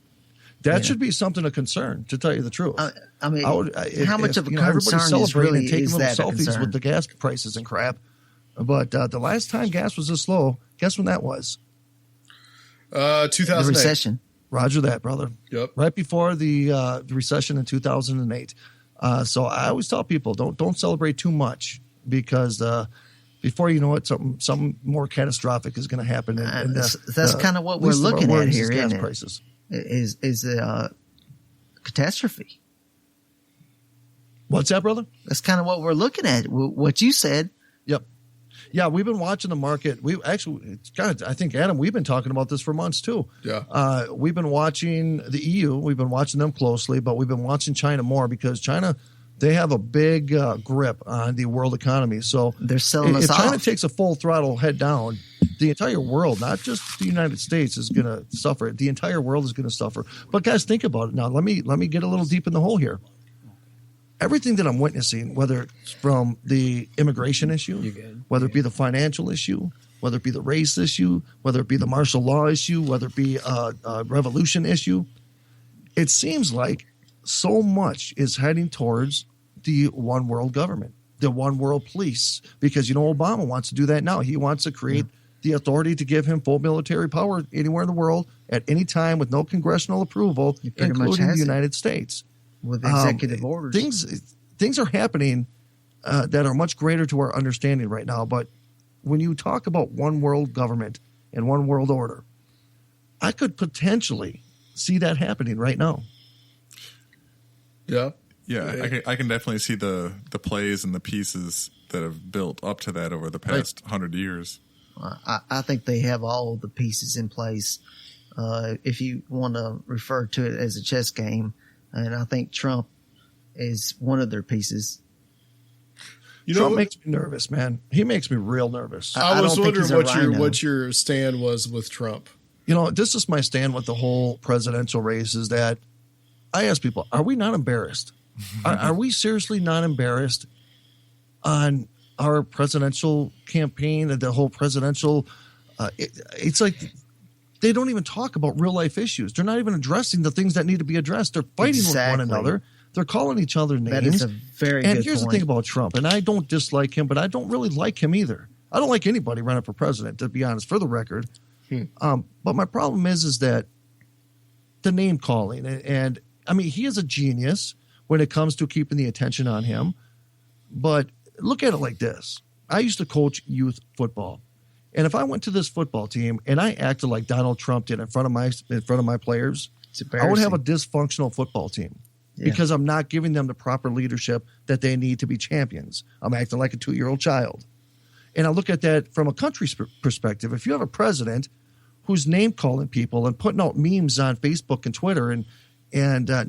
That should be something of concern, to tell you the truth. I mean, how much of a concern is really taking is little that a selfies concern? with the gas prices and crap? But the last time gas was this low, guess when that was? 2008. The recession. Roger that, brother. Yep. Right before the recession in 2008. So I always tell people don't celebrate too much because before you know it, something more catastrophic is going to happen. And that's kind of what we're looking at here, isn't it? Prices. Is a catastrophe. What's that, brother? That's kind of what we're looking at. What you said. Yep. Yeah, we've been watching the market. We actually, God, I think, Adam, we've been talking about this for months too. Yeah. We've been watching the EU. We've been watching them closely, but we've been watching China more because China, they have a big grip on the world economy. So they're selling us off. If China off. takes a full throttle head down, the entire world, not just the United States, is going to suffer. The entire world is going to suffer. But guys, think about it now. Let me get a little deep in the hole here. Everything that I'm witnessing, whether it's from the immigration issue, whether it be the financial issue, whether it be the race issue, whether it be the martial law issue, whether it be a revolution issue, it seems like so much is heading towards the one world government, the one world police, because, Obama wants to do that now. He wants to create the authority to give him full military power anywhere in the world at any time with no congressional approval, including the United States. With executive orders. Things are happening that are much greater to our understanding right now. But when you talk about one world government and one world order, I could potentially see that happening right now. Yeah. Yeah, I can definitely see the plays and the pieces that have built up to that over the past 100 years. I think they have all the pieces in place. If you want to refer to it as a chess game, and I think Trump is one of their pieces. Trump makes me nervous, man. He makes me real nervous. I was wondering what your stand was with Trump. This is my stand with the whole presidential race is that I ask people, are we not embarrassed? Are we seriously not embarrassed on our presidential campaign and the whole presidential it's like they don't even talk about real life issues. They're not even addressing the things that need to be addressed. They're fighting with one another. They're calling each other names. That is a very good point. And here's the thing about Trump, and I don't dislike him, but I don't really like him either. I don't like anybody running for president, to be honest, for the record. But my problem is that the name calling, and I mean, he is a genius when it comes to keeping the attention on him. But look at it like this. I used to coach youth football. And if I went to this football team and I acted like Donald Trump did in front of my players, I would have a dysfunctional football team because I'm not giving them the proper leadership that they need to be champions. I'm acting like a 2-year-old child. And I look at that from a country's perspective. If you have a president who's name calling people and putting out memes on Facebook and Twitter, and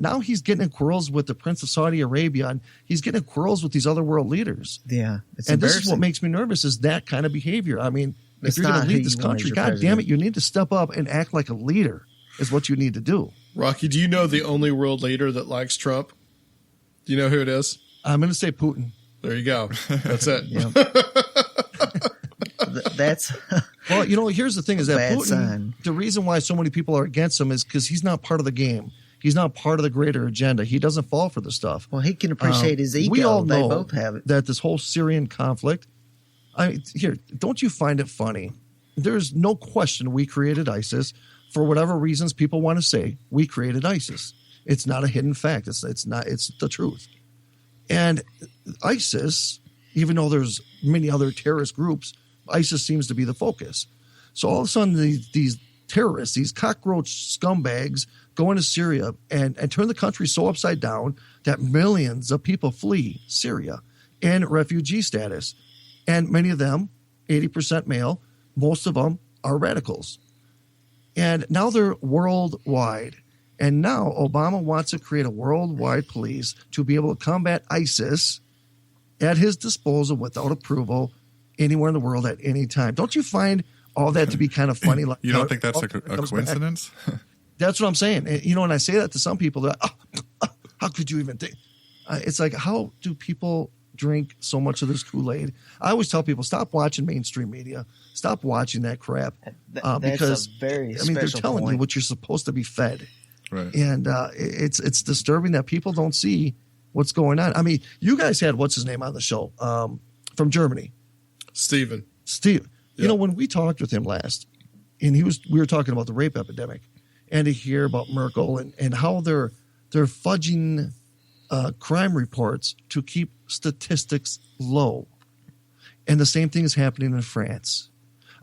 now he's getting in quarrels with the Prince of Saudi Arabia, and he's getting in quarrels with these other world leaders. Yeah, and this is what makes me nervous is that kind of behavior. I mean, if you're going to lead this country, God damn it, you need to step up and act like a leader is what you need to do. Rocky, do you know the only world leader that likes Trump? Do you know who it is? I'm going to say Putin. There you go. That's it. That's well, here's the thing is that Putin, sign. The reason why so many people are against him is because he's not part of the game. He's not part of the greater agenda. He doesn't fall for the stuff. Well, he can appreciate his ego. We all know they both have it. That this whole Syrian conflict, don't you find it funny? There's no question we created ISIS. For whatever reasons people want to say, we created ISIS. It's not a hidden fact. It's the truth. And ISIS, even though there's many other terrorist groups, ISIS seems to be the focus. So all of a sudden these terrorists, these cockroach scumbags go into Syria and turn the country so upside down that millions of people flee Syria in refugee status. And many of them, 80% male, most of them are radicals. And now they're worldwide. And now Obama wants to create a worldwide police to be able to combat ISIS at his disposal without approval anywhere in the world at any time. Don't you find all that to be kind of funny? You don't think that's a coincidence? That's what I'm saying. And I say that to some people, they're like, how could you even think? It's like, how do people drink so much of this Kool-Aid? I always tell people, stop watching mainstream media. Stop watching that crap. Because they're telling you what you're supposed to be fed. Right. And it's disturbing that people don't see what's going on. I mean, you guys had what's his name on the show from Germany, Steve. Yeah. When we talked with him last, and we were talking about the rape epidemic, and to hear about Merkel and how they're fudging crime reports to keep statistics low. And the same thing is happening in France.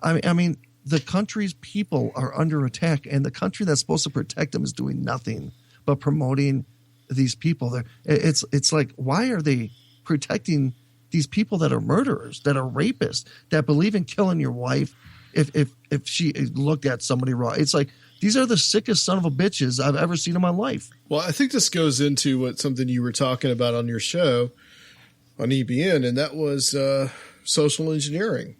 I mean, the country's people are under attack, and the country that's supposed to protect them is doing nothing but promoting these people. It's like, why are they protecting these people that are murderers, that are rapists, that believe in killing your wife if she looked at somebody wrong? It's like, these are the sickest son of a bitches I've ever seen in my life. Well, I think this goes into something you were talking about on your show on EBN, and that was social engineering.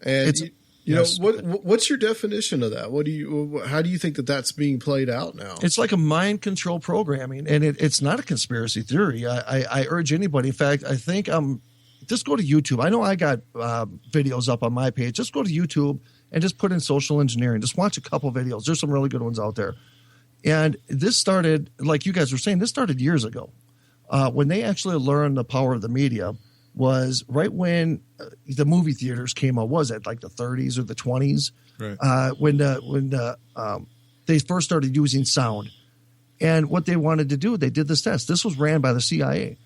And what's your definition of that? How do you think that that's being played out now? It's like a mind control programming, and it's not a conspiracy theory. I urge anybody. In fact, I think just go to YouTube. I know I got videos up on my page. Just go to YouTube and just put in social engineering. Just watch a couple videos. There's some really good ones out there. And this started, like you guys were saying, this started years ago. When they actually learned the power of the media was right when the movie theaters came out. Was it like the 30s or the 20s? Right. When they first started using sound. And what they wanted to do, they did this test. This was ran by the CIA.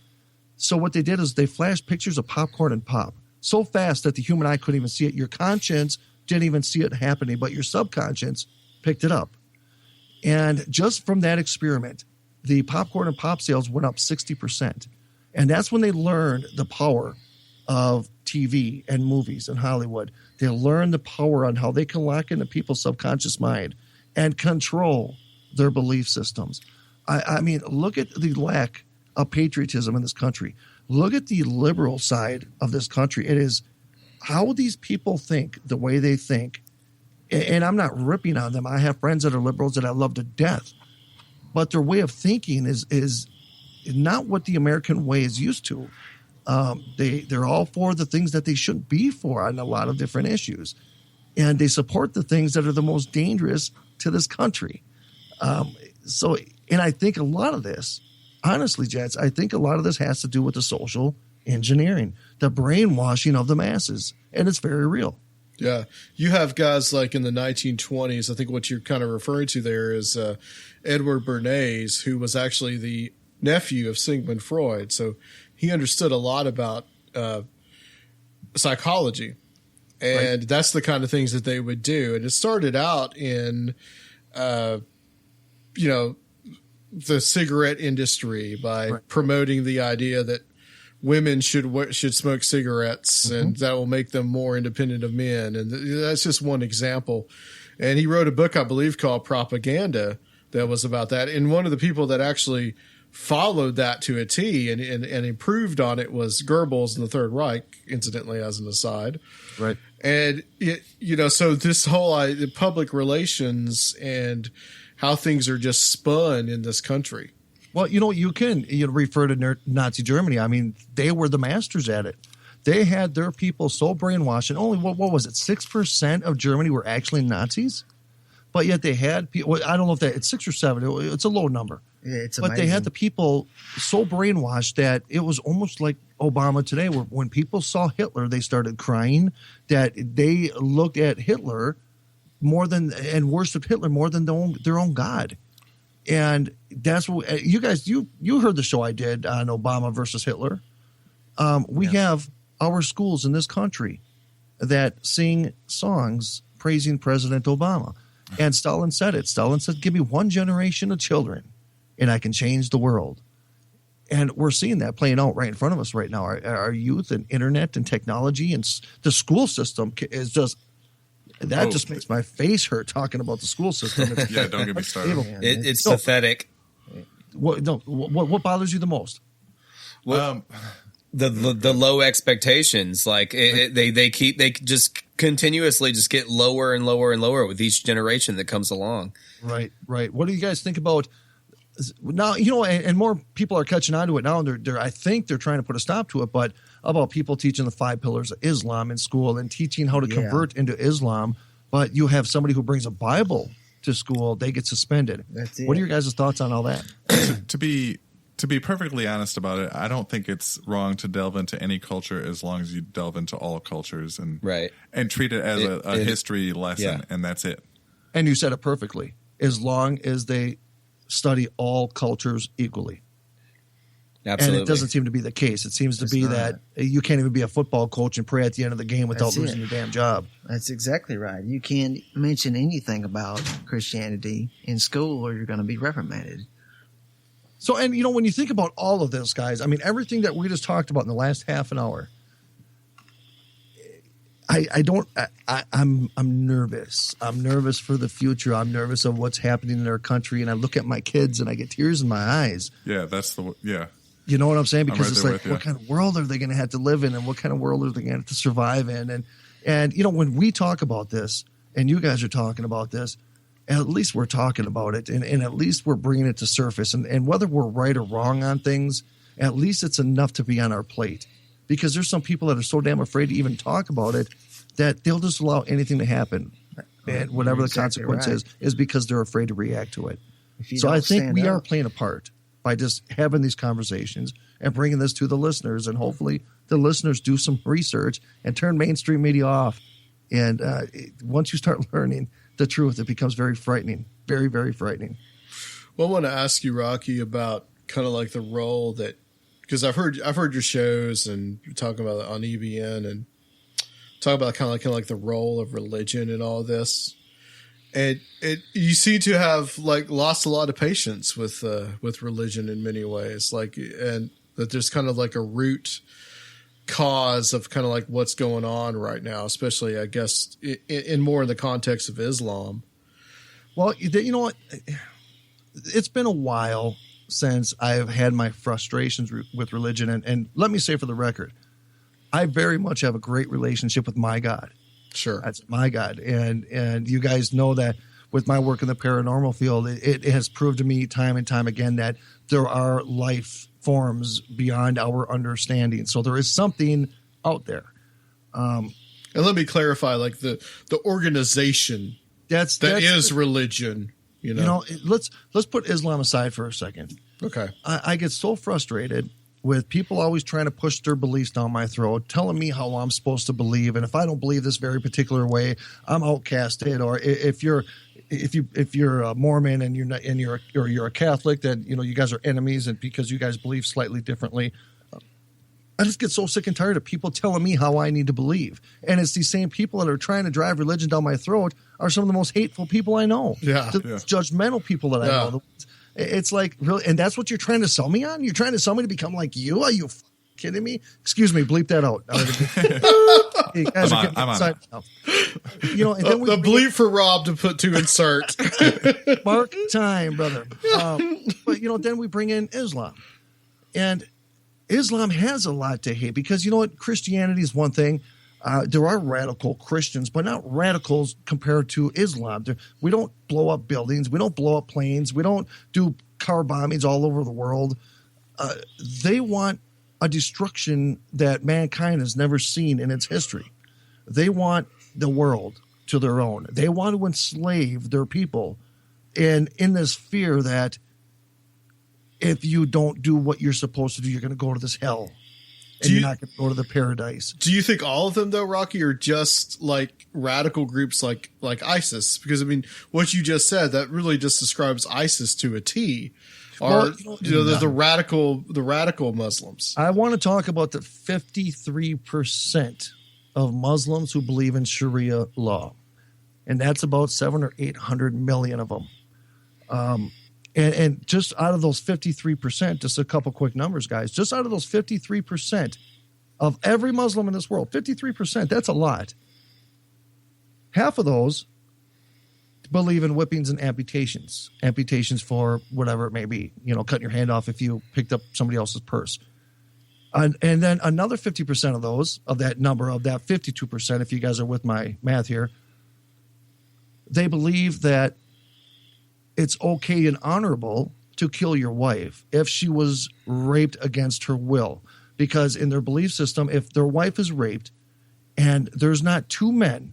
So what they did is they flashed pictures of popcorn and pop so fast that the human eye couldn't even see it. Your conscience didn't even see it happening, but your subconscious picked it up. And just from that experiment, the popcorn and pop sales went up 60%. And that's when they learned the power of TV and movies in Hollywood. They learned the power on how they can lock into people's subconscious mind and control their belief systems. I mean, look at the lack of patriotism in this country. Look at the liberal side of this country. It is how these people think the way they think. And I'm not ripping on them. I have friends that are liberals that I love to death. But their way of thinking is not what the American way is used to. They're all for the things that they shouldn't be for on a lot of different issues. And they support the things that are the most dangerous to this country. And I think a lot of this, honestly, Jets, I think a lot of this has to do with the social engineering, the brainwashing of the masses. And it's very real. Yeah. You have guys like in the 1920s, I think what you're kind of referring to there is Edward Bernays, who was actually the nephew of Sigmund Freud. So he understood a lot about psychology. And that's the kind of things that they would do. And it started out in, the cigarette industry by promoting the idea that women should smoke cigarettes and that will make them more independent of men. And that's just one example. And he wrote a book, I believe, called Propaganda that was about that. And one of the people that actually followed that to a T and improved on it was Goebbels in the Third Reich, incidentally, as an aside. Right. And so this whole the public relations and how things are just spun in this country. Well, you can refer to Nazi Germany. I mean, they were the masters at it. They had their people so brainwashed, and only what was it? 6% of Germany were actually Nazis, but yet they had people. I don't know if it's 6 or 7. It's a low number. Yeah, it's but amazing. They had the people so brainwashed that it was almost like Obama today, where when people saw Hitler, they started crying. That they looked at Hitler and worshipped Hitler more than their own God. And that's what you guys, you heard the show I did on Obama versus Hitler. We have our schools in this country that sing songs praising President Obama. And Stalin said it. Stalin said, give me one generation of children and I can change the world. And we're seeing that playing out right in front of us right now. Our youth and internet and technology and the school system is just, that just makes my face hurt talking about the school system. Yeah, don't get me started. It's pathetic. What bothers you the most? Well, the low expectations. Like they just continuously just get lower and lower and lower with each generation that comes along. Right. What do you guys think about now? And more people are catching on to it now. And I think they're trying to put a stop to it, but about people teaching the 5 pillars of Islam in school and teaching how to convert into Islam. But you have somebody who brings a Bible to school, they get suspended. That's it. What are your guys' thoughts on all that? To be perfectly honest about it, I don't think it's wrong to delve into any culture as long as you delve into all cultures and treat it as a history lesson, and that's it. And you said it perfectly. As long as they study all cultures equally. Absolutely. And it doesn't seem to be the case. It seems to be that you can't even be a football coach and pray at the end of the game without losing your damn job. That's exactly right. You can't mention anything about Christianity in school or you're going to be reprimanded. So, and when you think about all of this, guys, I mean, everything that we just talked about in the last half an hour, I'm nervous. I'm nervous for the future. I'm nervous of what's happening in our country. And I look at my kids and I get tears in my eyes. Yeah, You know what I'm saying? Because right it's like, what kind of world are they going to have to live in, and what kind of world are they going to have to survive in? And when we talk about this, and you guys are talking about this, at least we're talking about it, and at least we're bringing it to surface. And whether we're right or wrong on things, at least it's enough to be on our plate. Because there's some people that are so damn afraid to even talk about it that they'll just allow anything to happen. And whatever the consequence is because they're afraid to react to it. So I think we are playing a part by just having these conversations and bringing this to the listeners. And hopefully the listeners do some research and turn mainstream media off. And once you start learning the truth, it becomes very frightening, very, very frightening. Well, I want to ask you, Rocky, about kind of like the role that, because I've heard your shows and you're talking about it on EBN and talk about kind of like the role of religion in all this. And you seem to have like lost a lot of patience with religion in many ways, and that there's kind of like a root cause of kind of like what's going on right now, especially I guess in more in the context of Islam. Well, you know what? It's been a while since I've had my frustrations with religion, and let me say for the record, I very much have a great relationship with my God. Sure. That's my God. And you guys know that with my work in the paranormal field, it has proved to me time and time again that there are life forms beyond our understanding. So there is something out there. And let me clarify, like the organization that is religion, let's put Islam aside for a second. Okay. I get so frustrated with people always trying to push their beliefs down my throat, telling me how I'm supposed to believe, and if I don't believe this very particular way, I'm outcasted. Or if you're a Mormon and you're a Catholic, then you guys are enemies, and because you guys believe slightly differently. I just get so sick and tired of people telling me how I need to believe, and it's these same people that are trying to drive religion down my throat are some of the most hateful people I know. Judgmental people that I know. It's like, really, and that's what you're trying to sell me on? You're trying to sell me to become like you? Are you kidding me? Excuse me, bleep that out. You guys are getting excited now. And then the bleep for Rob to put to insert. Mark time, brother. But then we bring in Islam, and Islam has a lot to hate because Christianity is one thing. There are radical Christians, but not radicals compared to Islam. We don't blow up buildings. We don't blow up planes. We don't do car bombings all over the world. They want a destruction that mankind has never seen in its history. They want the world to their own. They want to enslave their people, and in this fear that if you don't do what you're supposed to do, you're going to go to this hell. And you're not going to go to the paradise. Do you think all of them, though, Rocky, are just like radical groups like ISIS? Because, I mean, what you just said, that really just describes ISIS to a T. Or, the radical Muslims. I want to talk about the 53% of Muslims who believe in Sharia law. And that's about 700 or 800 million of them. And just out of those 53%, just a couple quick numbers, guys, just out of those 53% of every Muslim in this world, 53%, that's a lot. Half of those believe in whippings and amputations for whatever it may be, cutting your hand off if you picked up somebody else's purse. And then another 50% of those, of that number, of that 52%, if you guys are with my math here, they believe that it's okay and honorable to kill your wife if she was raped against her will. Because in their belief system, if their wife is raped and there's not two men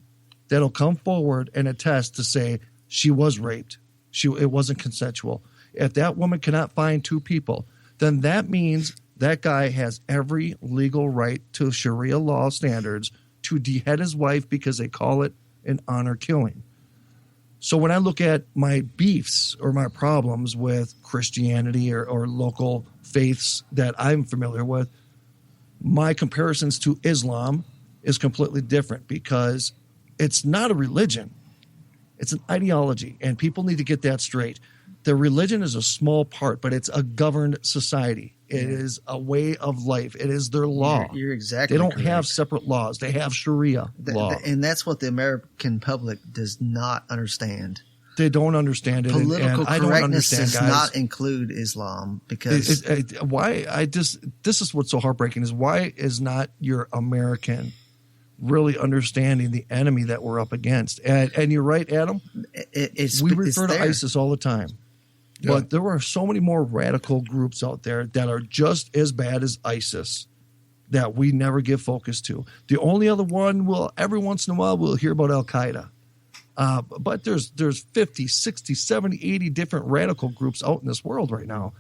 that'll come forward and attest to say she was raped, it wasn't consensual. If that woman cannot find two people, then that means that guy has every legal right to Sharia law standards to behead his wife because they call it an honor killing. So when I look at my beefs or my problems with Christianity or local faiths that I'm familiar with, my comparisons to Islam is completely different because it's not a religion. It's an ideology, and people need to get that straight. The religion is a small part, but it's a governed society. It is a way of life. It is their law. You're exactly They don't correct. have separate laws. They have Sharia law. And that's what the American public does not understand. They don't understand it. Political and I don't correctness understand, does guys. not include Islam because This is what's so heartbreaking is why is not your American really understanding the enemy that we're up against? And you're right, Adam. We refer to ISIS all the time. Yeah. But there are so many more radical groups out there that are just as bad as ISIS that we never give focus to. The only other one, every once in a while, we'll hear about Al-Qaeda. But there's 50, 60, 70, 80 different radical groups out in this world right now.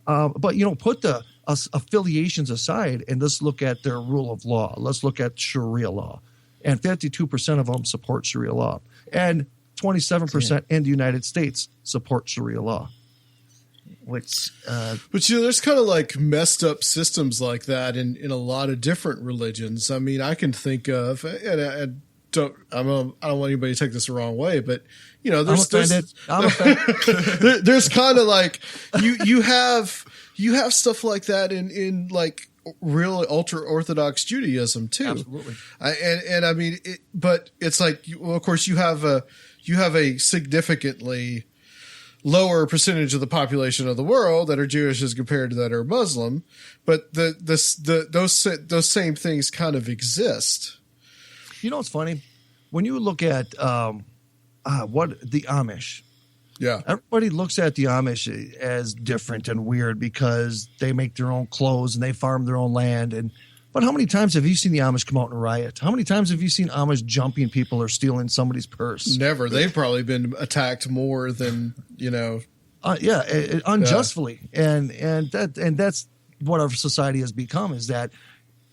But, put the affiliations aside and let's look at their rule of law. Let's look at Sharia law. And 52% of them support Sharia law. And 27% in the United States support Sharia law. Which, but there's kind of like messed up systems like that in a lot of different religions. I mean, I can think of, and I don't want anybody to take this the wrong way, but there's there's kind of like you have stuff like that in like real ultra Orthodox Judaism too. Absolutely. I mean, but it's like, of course you have a significantly lower percentage of the population of the world that are Jewish as compared to that are Muslim, but those same things kind of exist. It's funny when you look at what the Amish. Yeah, everybody looks at the Amish as different and weird because they make their own clothes and they farm their own land. But how many times have you seen the Amish come out and riot? How many times have you seen Amish jumping people or stealing somebody's purse? Never. They've probably been attacked more than unjustly. Yeah. And that's what our society has become is that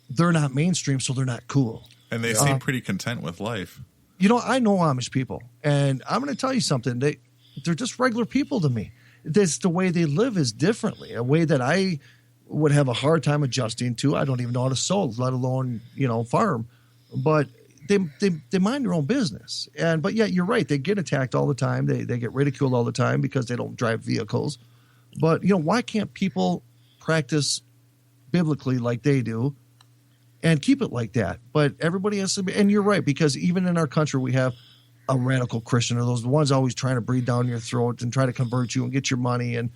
they're not mainstream, so they're not cool. And they seem pretty content with life. I know Amish people, and I'm going to tell you something. They're just regular people to me. The way they live is differently, a way that I would have a hard time adjusting to. I don't even know how to sew, let alone, farm. But they mind their own business. But yet you're right. They get attacked all the time. They get ridiculed all the time because they don't drive vehicles. But, why can't people practice biblically like they do and keep it like that? But everybody has to be, and you're right, because even in our country, we have a radical Christian, or those ones always trying to breathe down your throat and try to convert you and get your money. And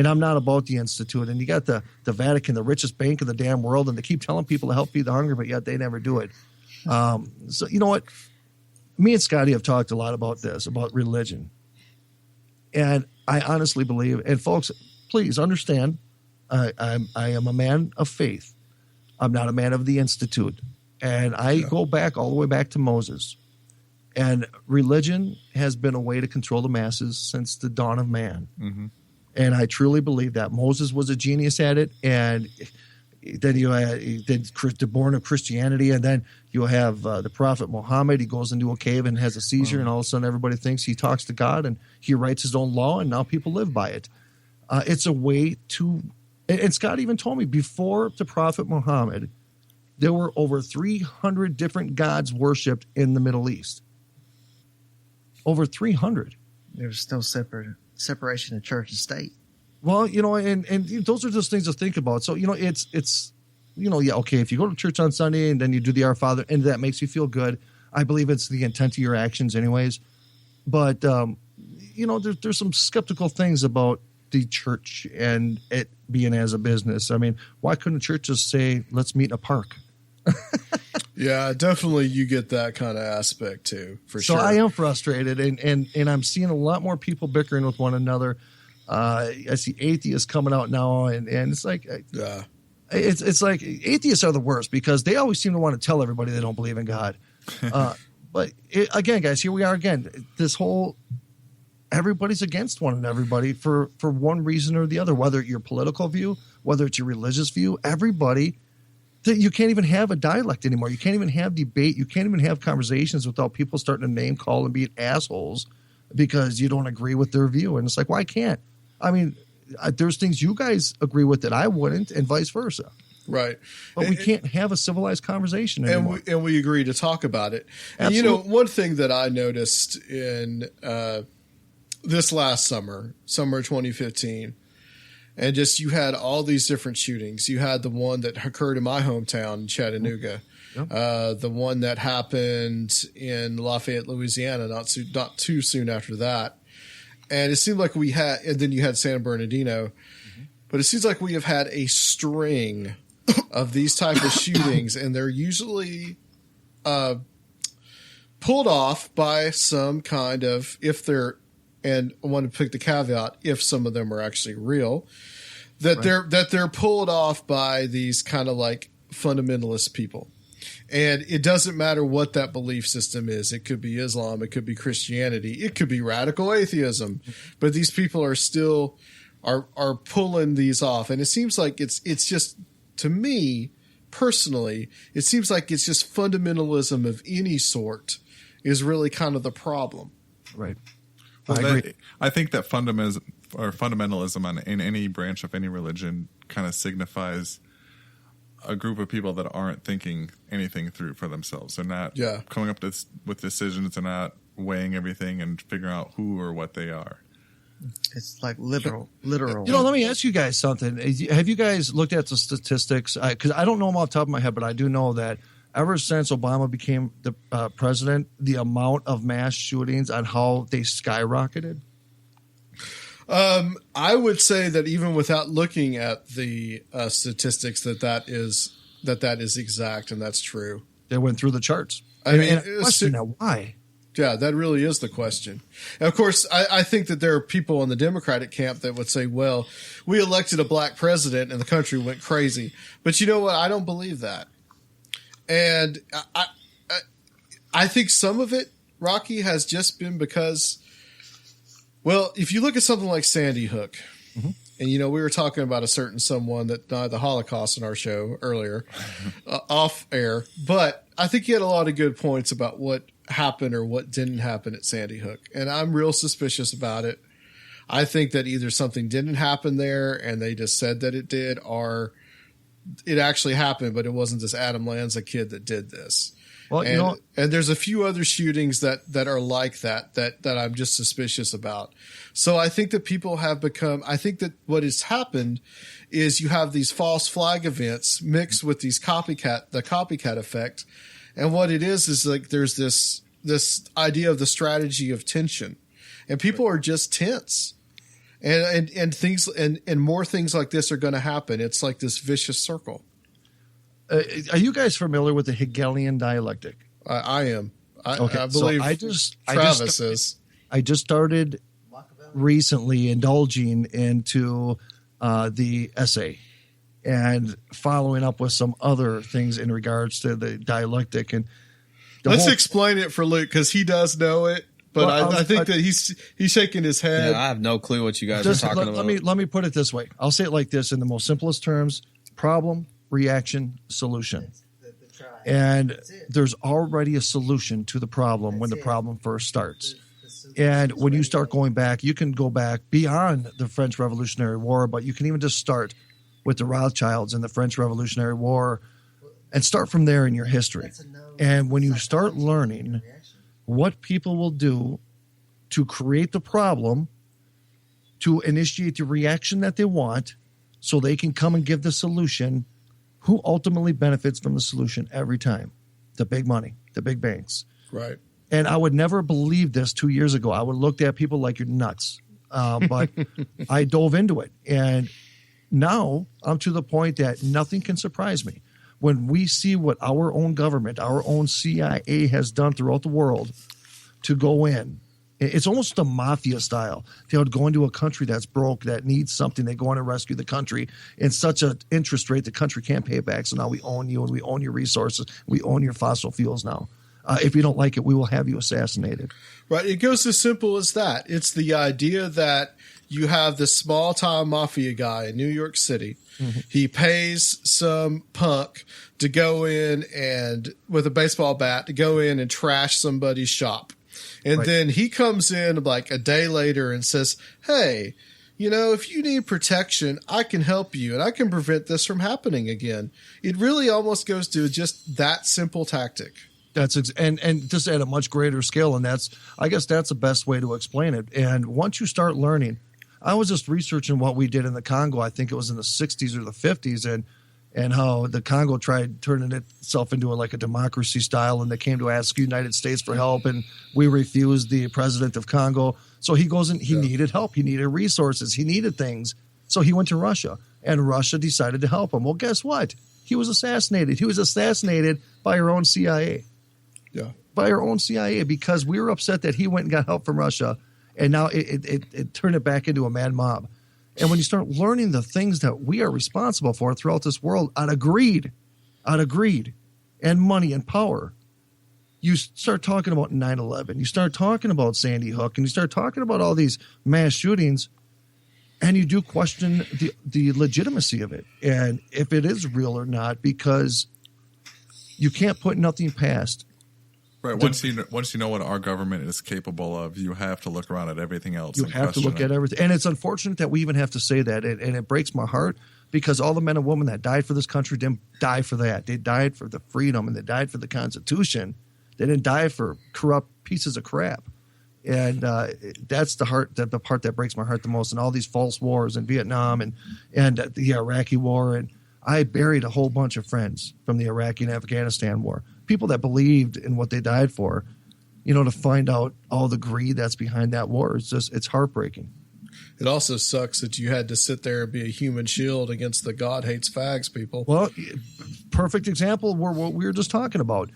I'm not about the Institute. And you got the Vatican, the richest bank in the damn world, and they keep telling people to help feed the hungry, but yet they never do it. So you know what? Me and Scotty have talked a lot about this, about religion. And I honestly believe, and folks, please understand, I am a man of faith. I'm not a man of the Institute. And I go back all the way back to Moses. And religion has been a way to control the masses since the dawn of man. Mm-hmm. And I truly believe that. Moses was a genius at it. And then they're born of Christianity. And then you have the prophet Muhammad. He goes into a cave and has a seizure. And all of a sudden everybody thinks he talks to God. And he writes his own law. And now people live by it. It's a way to – and Scott even told me before the prophet Muhammad, there were over 300 different gods worshipped in the Middle East. Over 300. There's no separation of church and state. Well, and those are just things to think about. So, it's okay, if you go to church on Sunday and then you do the Our Father and that makes you feel good, I believe it's the intent of your actions anyways. But, there's some skeptical things about the church and it being as a business. I mean, why couldn't a church just say, let's meet in a park? Yeah, definitely you get that kind of aspect too, for sure. So I am frustrated and I'm seeing a lot more people bickering with one another. I see atheists coming out now and it's like it's like atheists are the worst because they always seem to want to tell everybody they don't believe in God. But again, guys, here we are again. This whole everybody's against one and everybody for one reason or the other, whether it's your political view, whether it's your religious view, everybody. You can't even have a dialect anymore. You can't even have debate. You can't even have conversations without people starting to name call and be assholes because you don't agree with their view. And it's like, well, I can't. I mean, there's things you guys agree with that I wouldn't, and vice versa. Right. But we can't have a civilized conversation anymore. And we agree to talk about it. And, one thing that I noticed in this last summer 2015, and just you had all these different shootings. You had the one that occurred in my hometown in Chattanooga, the one that happened in Lafayette, Louisiana, not too soon after that. And it seemed like we had, and then you had San Bernardino, but it seems like we have had a string of these type of shootings, and they're usually pulled off by some kind of, and I want to pick the caveat, if some of them are actually real, that they're pulled off by these kind of like fundamentalist people. And it doesn't matter what that belief system is. It could be Islam, it could be Christianity, it could be radical atheism, but these people are still are pulling these off. And it seems like it's just, to me personally, it seems like it's just fundamentalism of any sort is really kind of the problem. Right. Well, I think that fundamentalism in any branch of any religion kind of signifies a group of people that aren't thinking anything through for themselves. They're not coming up with decisions. They're not weighing everything and figuring out who or what they are. It's like literal. Let me ask you guys something. Have you guys looked at the statistics? Because I don't know them off the top of my head, but I do know that ever since Obama became the president, the amount of mass shootings on how they skyrocketed. I would say that even without looking at the statistics, that is exact and that's true. They went through the charts. I mean, question now, why? Yeah, that really is the question. And of course, I think that there are people in the Democratic camp that would say, well, we elected a black president and the country went crazy. But you know what? I don't believe that. And I think some of it, Rocky, has just been because, well, if you look at something like Sandy Hook, and, we were talking about a certain someone that died the Holocaust in our show earlier, off air, but I think he had a lot of good points about what happened or what didn't happen at Sandy Hook. And I'm real suspicious about it. I think that either something didn't happen there and they just said that it did, or it actually happened, but it wasn't this Adam Lanza kid that did this. Well, and there's a few other shootings that are like that I'm just suspicious about. So I think that people have become, I think that what has happened is you have these false flag events mixed with these the copycat effect. And what it is like there's this idea of the strategy of tension, and people are just tense, and things and more things like this are going to happen. It's like this vicious circle. Are you guys familiar with the Hegelian Dialectic? I am. I So believe Travis is. I just started recently indulging into the essay and following up with some other things in regards to the dialectic. And let's explain it for Luke because he does know it, but I think that he's shaking his head. Yeah, I have no clue what you guys are talking about. Let me put it this way. I'll say it like this in the most simplest terms: problem, reaction, solution. And there's already a solution to the problem when the problem first starts. And when you start going back, you can go back beyond the French Revolutionary War, but you can even just start with the Rothschilds and the French Revolutionary War and start from there in your history. And when you start learning what people will do to create the problem, to initiate the reaction that they want so they can come and give the solution, who ultimately benefits from the solution every time? The big money, the big banks. Right. And I would never believe this 2 years ago. I would have looked at people like you're nuts. But I dove into it. And now I'm to the point that nothing can surprise me. When we see what our own government, our own CIA has done throughout the world to go in, it's almost a mafia style. They would go into a country that's broke, that needs something. They go in and rescue the country in such an interest rate the country can't pay it back. So now we own you and we own your resources. We own your fossil fuels now. If you don't like it, we will have you assassinated. Right. It goes as simple as that. It's the idea that you have this small-time mafia guy in New York City. Mm-hmm. He pays some punk to go in and, with a baseball bat, to go in and trash somebody's shop. And then he comes in like a day later and says, hey, if you need protection, I can help you and I can prevent this from happening again. It really almost goes to just that simple tactic. And just at a much greater scale. And I guess that's the best way to explain it. And once you start learning, I was just researching what we did in the Congo. I think it was in the 60s or the 50s and how the Congo tried turning itself into like a democracy style. And they came to ask the United States for help. And we refused the president of Congo. So he goes and he needed help. He needed resources. He needed things. So he went to Russia and Russia decided to help him. Well, guess what? He was assassinated. He was assassinated by our own CIA. Yeah. By our own CIA because we were upset that he went and got help from Russia. And now it turned it back into a mad mob. And when you start learning the things that we are responsible for throughout this world out of greed and money and power, you start talking about 9/11. You start talking about Sandy Hook and you start talking about all these mass shootings and you do question the legitimacy of it. And if it is real or not, because you can't put nothing past. Right. Once you know what our government is capable of, you have to look around at everything else. You have to look at everything. And it's unfortunate that we even have to say that. And it breaks my heart because all the men and women that died for this country didn't die for that. They died for the freedom and they died for the Constitution. They didn't die for corrupt pieces of crap. And that's the part that breaks my heart the most. And all these false wars in Vietnam and the Iraqi war. And I buried a whole bunch of friends from the Iraqi and Afghanistan war. People that believed in what they died for, to find out all the greed that's behind that war. It's heartbreaking. It also sucks that you had to sit there and be a human shield against the God hates fags people. Well, perfect example were what we were just talking about.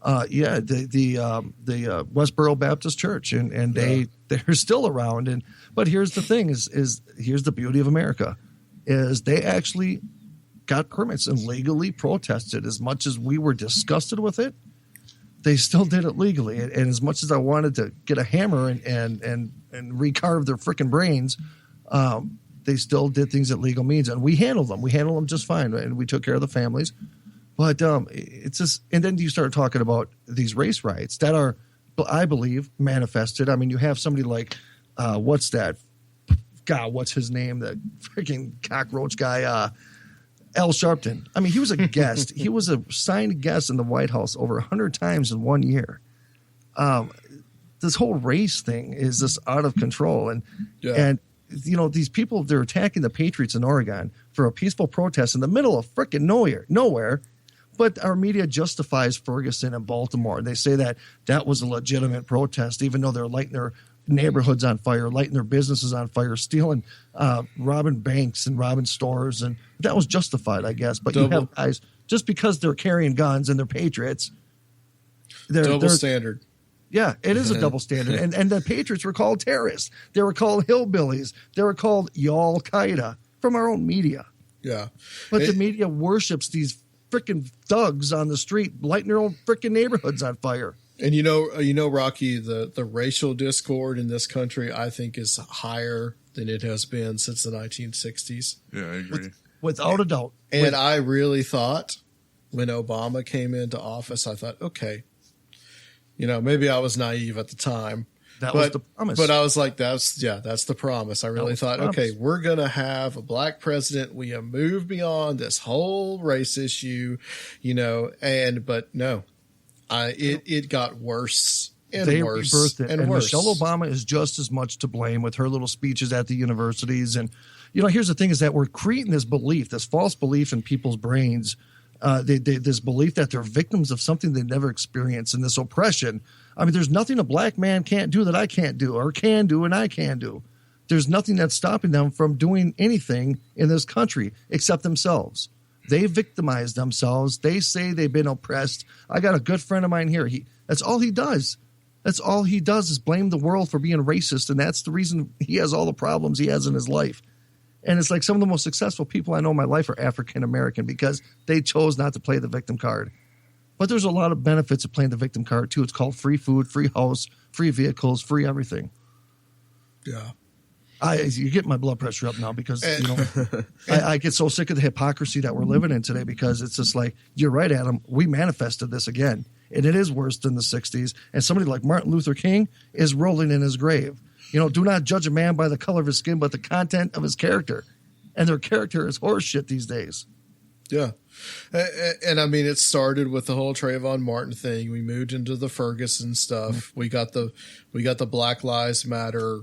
The Westboro Baptist Church, and they're still around. But here's the thing: is here's the beauty of America, is they actually got permits and legally protested. As much as we were disgusted with it, they still did it legally. And as much as I wanted to get a hammer and recarve their freaking brains, they still did things at legal means. And we handled them. We handled them just fine. And we took care of the families. But it's just, and then you start talking about these race riots that are, I believe, manifested. I mean, you have somebody like, what's that? God, what's his name? The freaking cockroach guy, Al Sharpton. I mean, he was a guest. He was a signed guest in the White House over 100 times in 1 year. This whole race thing is just out of control. And these people, they're attacking the Patriots in Oregon for a peaceful protest in the middle of freaking nowhere. But our media justifies Ferguson and Baltimore. They say that was a legitimate protest, even though they're lighting their neighborhoods on fire, lighting their businesses on fire, stealing, robbing banks and robbing stores. And that was justified, I guess. But you have guys, just because they're carrying guns and they're patriots. Double standard. Yeah, it is a double standard. And the Patriots were called terrorists. They were called hillbillies. They were called Al-Qaeda from our own media. Yeah. But the media worships these freaking thugs on the street, lighting their own freaking neighborhoods on fire. And Rocky, the racial discord in this country, I think, is higher than it has been since the 1960s. Yeah, I agree. Without a doubt. And I really thought when Obama came into office, I thought, okay, maybe I was naive at the time. That was the promise. But I was like, that's the promise. I really thought, okay, we're going to have a black president. We have moved beyond this whole race issue, but no. It got worse and worse. Rebirthed it. And worse. Michelle Obama is just as much to blame with her little speeches at the universities. And, here's the thing is that we're creating this belief, this false belief in people's brains, this belief that they're victims of something they never experienced, and this oppression. I mean, there's nothing a black man can't do that I can't do, or can do and I can do. There's nothing that's stopping them from doing anything in this country except themselves. They victimize themselves. They say they've been oppressed. I got a good friend of mine here. That's all he does. That's all he does is blame the world for being racist. And that's the reason he has all the problems he has in his life. And it's like some of the most successful people I know in my life are African-American because they chose not to play the victim card. But there's a lot of benefits of playing the victim card too. It's called free food, free house, free vehicles, free everything. Yeah. You get my blood pressure up now because I get so sick of the hypocrisy that we're living in today because it's just like, you're right, Adam. We manifested this again, and it is worse than the 60s. And somebody like Martin Luther King is rolling in his grave. Do not judge a man by the color of his skin, but the content of his character. And their character is horse shit these days. Yeah. And I mean, it started with the whole Trayvon Martin thing. We moved into the Ferguson stuff. We got the Black Lives Matter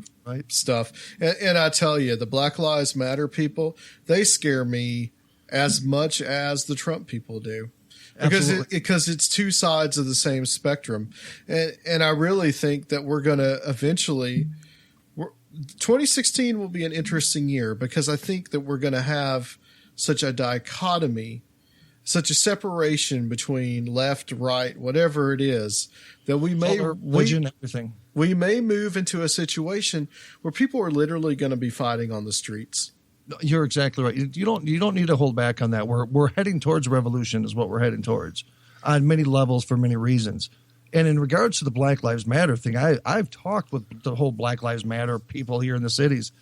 stuff. And I tell you, the Black Lives Matter people, they scare me as much as the Trump people do. Because it's two sides of the same spectrum. And I really think that we're going to eventually 2016 will be an interesting year, because I think that we're going to have such a dichotomy, such a separation between left, right, whatever it is, that we may everything. We may move into a situation where people are literally going to be fighting on the streets. You're exactly right. You don't need to hold back on that. We're heading towards revolution is what we're heading towards on many levels for many reasons. And in regards to the Black Lives Matter thing, I've talked with the whole Black Lives Matter people here in the cities,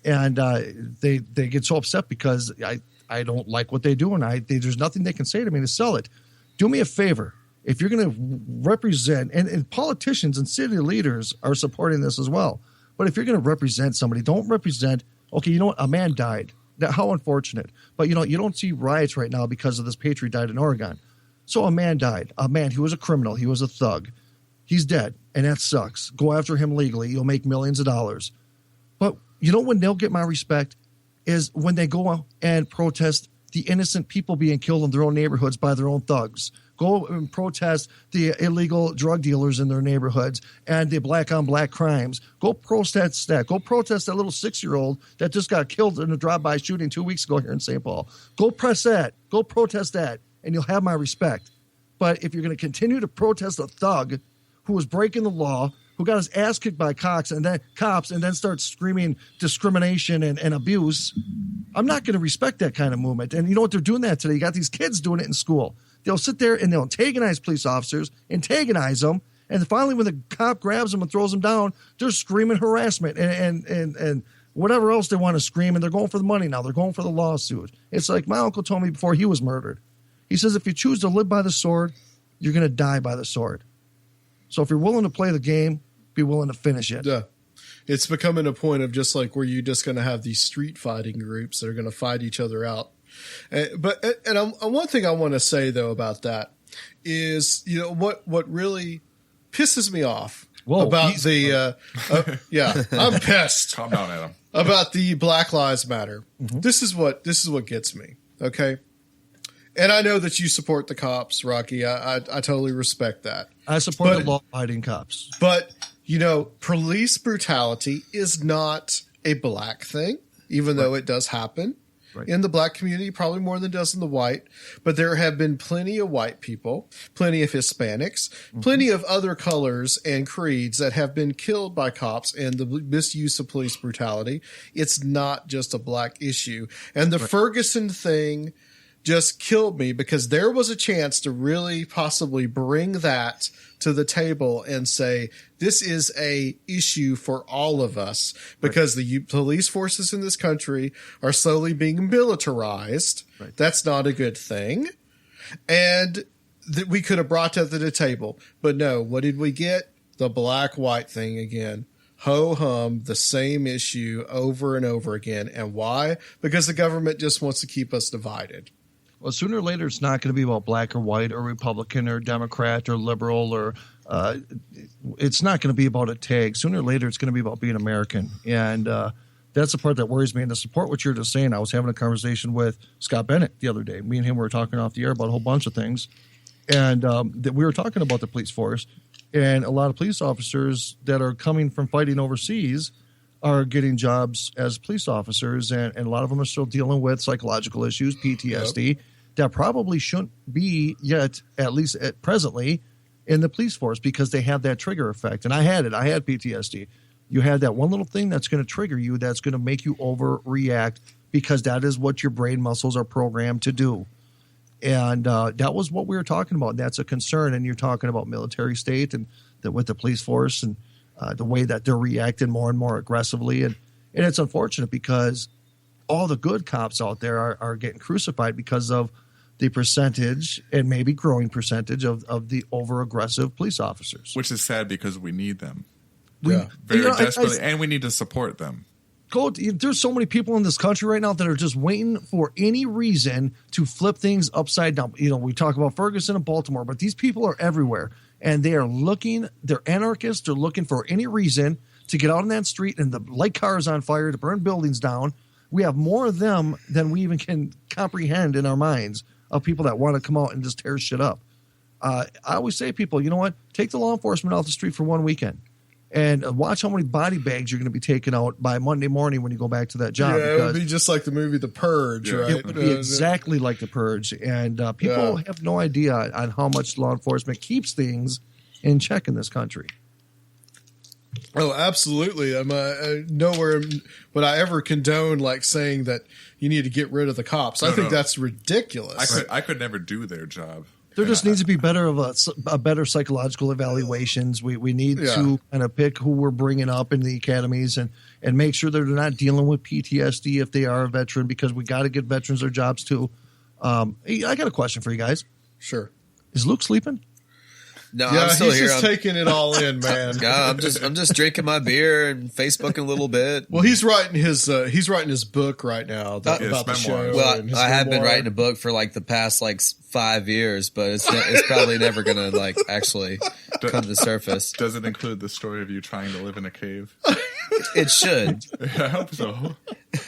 and they get so upset because I don't like what they do, and there's nothing they can say to me to sell it. Do me a favor. If you're going to represent, and politicians and city leaders are supporting this as well, but if you're going to represent somebody, don't represent, okay, you know what, a man died. How unfortunate. But, you don't see riots right now because of this patriot died in Oregon. So a man died. A man, he was a criminal. He was a thug. He's dead, and that sucks. Go after him legally. You'll make millions of dollars. But when they'll get my respect is when they go and protest the innocent people being killed in their own neighborhoods by their own thugs. Go and protest the illegal drug dealers in their neighborhoods and the black-on-black crimes. Go protest that. Go protest that little 6-year-old that just got killed in a drive-by shooting 2 weeks ago here in St. Paul. Go press that. Go protest that, and you'll have my respect. But if you're going to continue to protest a thug who was breaking the law, who got his ass kicked by cops and then starts screaming discrimination and abuse, I'm not going to respect that kind of movement. And you know what? They're doing that today. You got these kids doing it in school. They'll sit there and they'll antagonize police officers, antagonize them, and finally when the cop grabs them and throws them down, they're screaming harassment and whatever else they want to scream, and they're going for the money now. They're going for the lawsuit. It's like my uncle told me before he was murdered. He says if you choose to live by the sword, you're going to die by the sword. So if you're willing to play the game, be willing to finish it. Yeah. It's becoming a point of just like where you're just going to have these street fighting groups that are going to fight each other out. But one thing I want to say, though, about that is, what really pisses me off about I'm pissed. Calm down, Adam. About the Black Lives Matter. Mm-hmm. This is what gets me. Okay. And I know that you support the cops, Rocky. I totally respect that. I support the law-abiding cops. But, police brutality is not a black thing, even though it does happen in the black community, probably more than it does in the white. But there have been plenty of white people, plenty of Hispanics, plenty of other colors and creeds that have been killed by cops and the misuse of police brutality. It's not just a black issue. And the Ferguson thing just killed me because there was a chance to really possibly bring that to the table and say, this is a issue for all of us because the police forces in this country are slowly being militarized. Right. That's not a good thing. And that we could have brought that to the table. But no, what did we get? The black-white thing again. Ho-hum, the same issue over and over again. And why? Because the government just wants to keep us divided. Well, sooner or later, it's not going to be about black or white or Republican or Democrat or liberal or it's not going to be about a tag. Sooner or later, it's going to be about being American. And that's the part that worries me. And to support what you're just saying, I was having a conversation with Scott Bennett the other day. Me and him were talking off the air about a whole bunch of things. And that we were talking about the police force. And a lot of police officers that are coming from fighting overseas are getting jobs as police officers. And a lot of them are still dealing with psychological issues, PTSD. Yep. That probably shouldn't be yet, at least presently, in the police force because they have that trigger effect. And I had it. I had PTSD. You had that one little thing that's going to trigger you, that's going to make you overreact because that is what your brain muscles are programmed to do. And that was what we were talking about. That's a concern. And you're talking about military state and with the police force and the way that they're reacting more and more aggressively. And it's unfortunate because all the good cops out there are getting crucified because of the percentage and maybe growing percentage of the over-aggressive police officers. Which is sad because we need them. Yeah. very I- desperately, and we need to support them. There's so many people in this country right now that are just waiting for any reason to flip things upside down. We talk about Ferguson and Baltimore, but these people are everywhere, and they're anarchists. They're looking for any reason to get out on that street and to light cars on fire, to burn buildings down. We have more of them than we even can comprehend in our minds of people that want to come out and just tear shit up. I always say, people, you know what? Take the law enforcement off the street for one weekend. And watch how many body bags you're going to be taking out by Monday morning when you go back to that job. Yeah, it would be just like the movie The Purge, right? It would be exactly like The Purge. And people have no idea on how much law enforcement keeps things in check in this country. Oh, absolutely. I'm nowhere would I ever condone like saying that you need to get rid of the cops. I think that's ridiculous. I could never do their job. There just needs to be a better psychological evaluations. We need to kind of pick who we're bringing up in the academies and make sure that they're not dealing with PTSD if they are a veteran, because we got to give veterans their jobs too. I got a question for you guys. Sure. Is Luke sleeping? No, Yeah, I'm still he's here. just taking it all in, man. Yeah, I'm just drinking my beer and Facebooking a little bit. Well, he's writing his book right now about the memoirs. show. Well, and his I have been memoir. writing a book for like the past 5 years, but it's probably never gonna actually come to the surface. Does it include the story of you trying to live in a cave? It should. I hope so.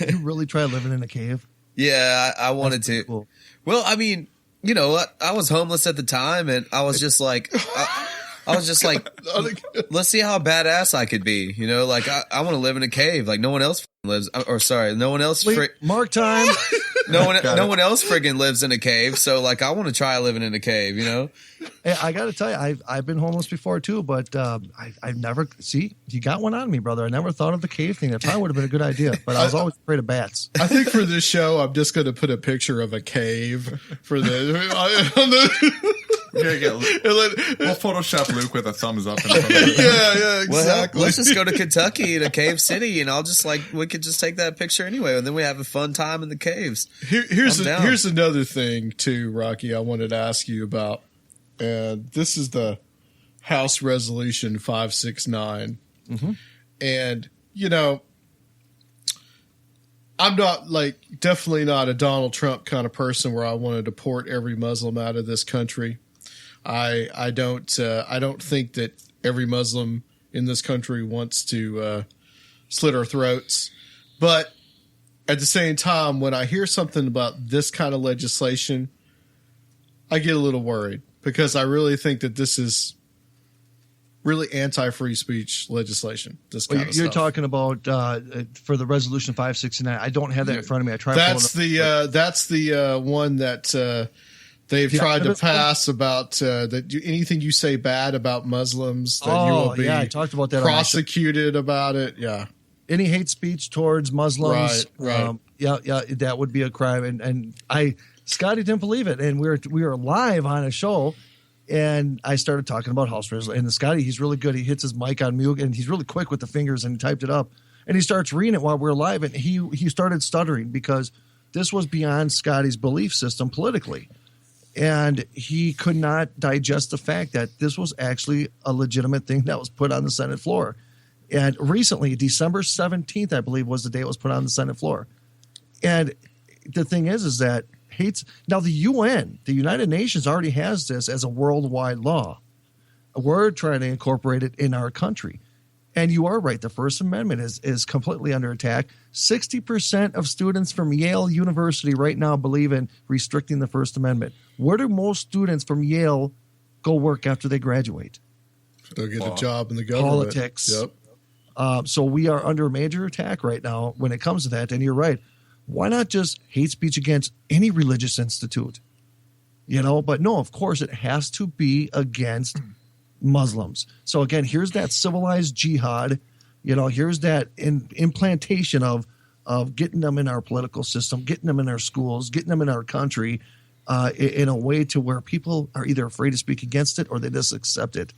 You really try living in a cave? Yeah, I wanted to. Cool. Well, I mean, I was homeless at the time, and I was just like, let's see how badass I could be. I want to live in a cave like no one else lives. Or sorry, no one else. Mark time. No one else friggin' lives in a cave. So I want to try living in a cave. Hey, I got to tell you, I've been homeless before too, but I've never you got one on me, brother. I never thought of the cave thing. That probably would have been a good idea, but I was always afraid of bats. I think for this show, I'm just going to put a picture of a cave for the. We'll Photoshop Luke with a thumbs up in front of it. Yeah, exactly. Well, let's just go to Kentucky to Cave City, and I'll just we could just take that picture anyway, and then we have a fun time in the caves. Here's another thing too, Rocky. I wanted to ask you about, and this is the House Resolution 569, and I'm not definitely not a Donald Trump kind of person where I want to deport every Muslim out of this country. I don't think that every Muslim in this country wants to slit our throats, but at the same time, when I hear something about this kind of legislation, I get a little worried because I really think that this is really anti-free speech legislation. This kind of you're stuff. talking about for the resolution 569. I don't have that in front of me. I tried. That's the one that they've tried to pass about that anything you say bad about Muslims that you will be I talked about that prosecuted about it. Yeah. Any hate speech towards Muslims, right. That would be a crime. And Scotty didn't believe it, and we were live on a show, and I started talking about House resolution. And Scotty, he's really good. He hits his mic on mute, and he's really quick with the fingers, and he typed it up, and he starts reading it while we're live, and he started stuttering because this was beyond Scotty's belief system politically, and he could not digest the fact that this was actually a legitimate thing that was put on the Senate floor. And recently, December 17th, I believe, was the day it was put on the Senate floor. And the thing is that now the UN, the United Nations, already has this as a worldwide law. We're trying to incorporate it in our country. And you are right. The First Amendment is completely under attack. 60% of students from Yale University right now believe in restricting the First Amendment. Where do most students from Yale go work after they graduate? They'll get a job in the government. Politics. Yep. So we are under major attack right now when it comes to that. And you're right. Why not just hate speech against any religious institute? But no, of course, it has to be against Muslims. So again, here's that civilized jihad. Here's that implantation of getting them in our political system, getting them in our schools, getting them in our country in a way to where people are either afraid to speak against it or they just accept it.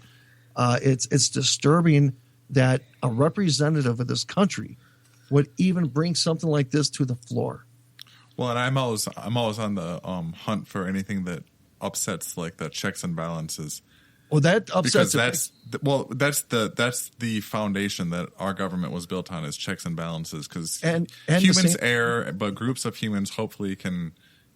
It's disturbing that a representative of this country would even bring something like this to the floor. Well, and I'm always on the hunt for anything that upsets the checks and balances. Well, that because upsets that's the foundation that our government was built on, is checks and balances. Because and humans err, but groups of humans hopefully can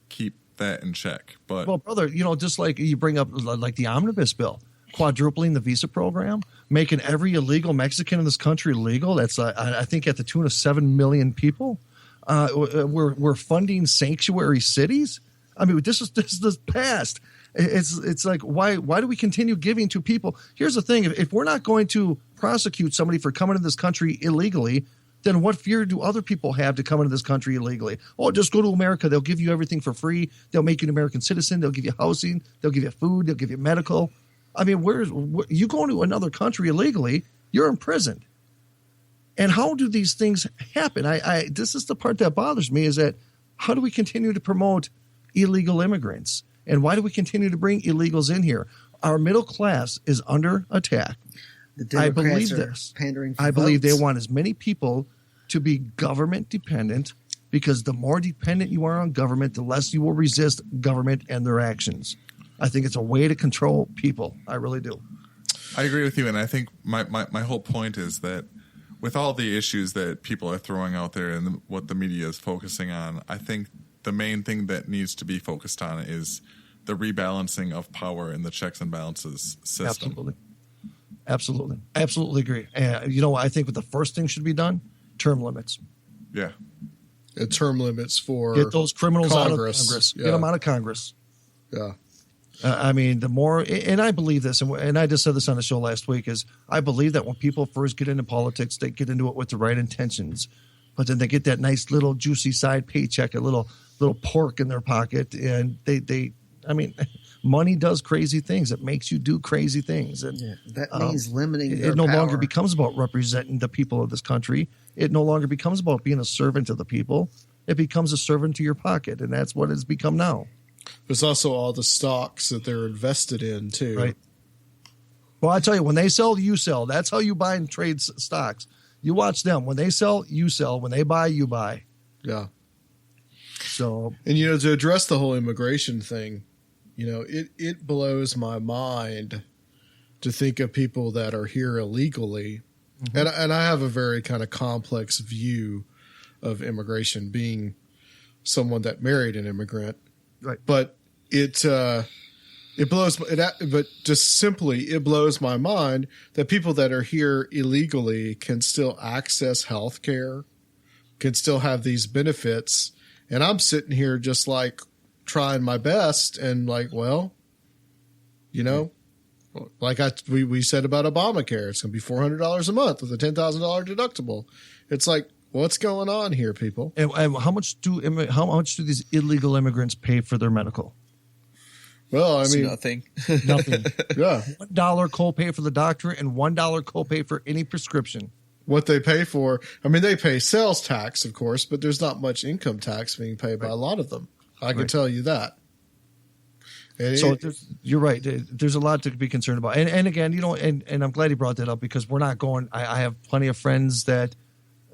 keep that in check. But well, brother, just like you bring up like the omnibus bill, quadrupling the visa program, making every illegal Mexican in this country legal. That's I think at the tune of 7 million people. We're funding sanctuary cities. I mean, this is past. It's like why do we continue giving to people? Here's the thing: if we're not going to prosecute somebody for coming to this country illegally, then what fear do other people have to come into this country illegally? Oh, just go to America. They'll give you everything for free. They'll make you an American citizen. They'll give you housing. They'll give you food. They'll give you medical. I mean, you go to another country illegally, you're imprisoned. And how do these things happen? This is the part that bothers me, is that how do we continue to promote illegal immigrants? And why do we continue to bring illegals in here? Our middle class is under attack. The Democrats I believe are this. pandering for I believe votes. they want as many people to be government dependent, because the more dependent you are on government, the less you will resist government and their actions. I think it's a way to control people. I really do. I agree with you, and I think my whole point is that with all the issues that people are throwing out there and what the media is focusing on, I think the main thing that needs to be focused on is the rebalancing of power in the checks and balances system. Absolutely agree. And I think what the first thing should be done, term limits. Yeah. Term limits for get those criminals Congress. out of Congress. Yeah. Get them out of Congress. Yeah. I mean, the more, and I believe this, and I just said this on the show last week, is I believe that when people first get into politics, they get into it with the right intentions, but then they get that nice little juicy side paycheck, a little pork in their pocket, and they I mean, money does crazy things. It makes you do crazy things, and that means limiting their it no longer power. becomes about representing the people of this country. It no longer becomes about being a servant to the people. It becomes a servant to your pocket, and that's what it's become now. There's also all the stocks that they're invested in too. Right. Well, I tell you, when they sell, you sell. That's how you buy and trade stocks. You watch them. When they sell, you sell. When they buy, you buy. Yeah. So, and to address the whole immigration thing, it blows my mind to think of people that are here illegally, and I have a very kind of complex view of immigration, being someone that married an immigrant. Right. But it blows my mind that people that are here illegally can still access health care, can still have these benefits. And I'm sitting here just like trying my best and like, well, like we said about Obamacare, it's going to be $400 a month with a $10,000 deductible. It's like, what's going on here, people? and how much do these illegal immigrants pay for their medical? Well, I mean, nothing. Nothing. Yeah. $1 copay for the doctor and $1 copay for any prescription. What they pay for, I mean, they pay sales tax, of course, but there's not much income tax being paid by a lot of them. I can tell you that. And so you're right. There's a lot to be concerned about. And again, and I'm glad you brought that up, because we're not going. I have plenty of friends that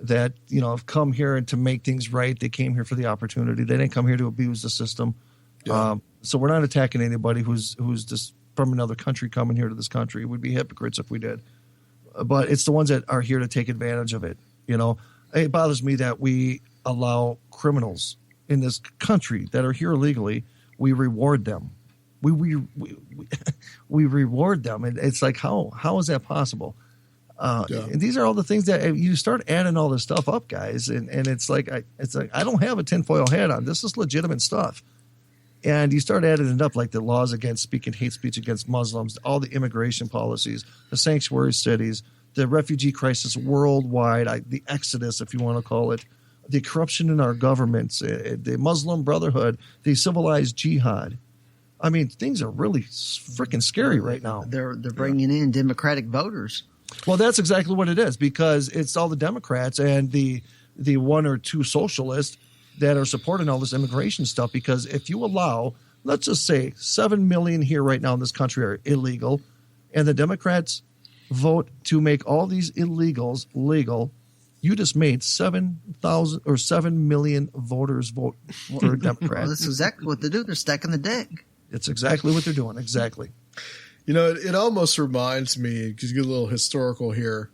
have come here and to make things right. They came here for the opportunity. They didn't come here to abuse the system. Yeah. So we're not attacking anybody who's just from another country coming here to this country. We'd be hypocrites if we did. But it's the ones that are here to take advantage of it. It bothers me that we allow criminals in this country that are here illegally. We reward them. We reward them, and it's like how is that possible? And these are all the things that you start adding all this stuff up, guys, and it's like I don't have a tinfoil hat on. This is legitimate stuff, and you start adding it up, like the laws against speaking hate speech against Muslims, all the immigration policies, the sanctuary cities, the refugee crisis worldwide, the exodus, if you want to call it, the corruption in our governments, the Muslim Brotherhood, the civilized jihad. I mean, things are really freaking scary right now. They're bringing in Democratic voters. Well, that's exactly what it is, because it's all the Democrats and the one or two socialists that are supporting all this immigration stuff. Because if you allow, let's just say 7 million here right now in this country are illegal, and the Democrats vote to make all these illegals legal, you just made 7,000 or 7 million voters vote for Democrats. Well, that's exactly what they do. They're stacking the deck. It's exactly what they're doing. Exactly. You know, it almost reminds me, because you get a little historical here,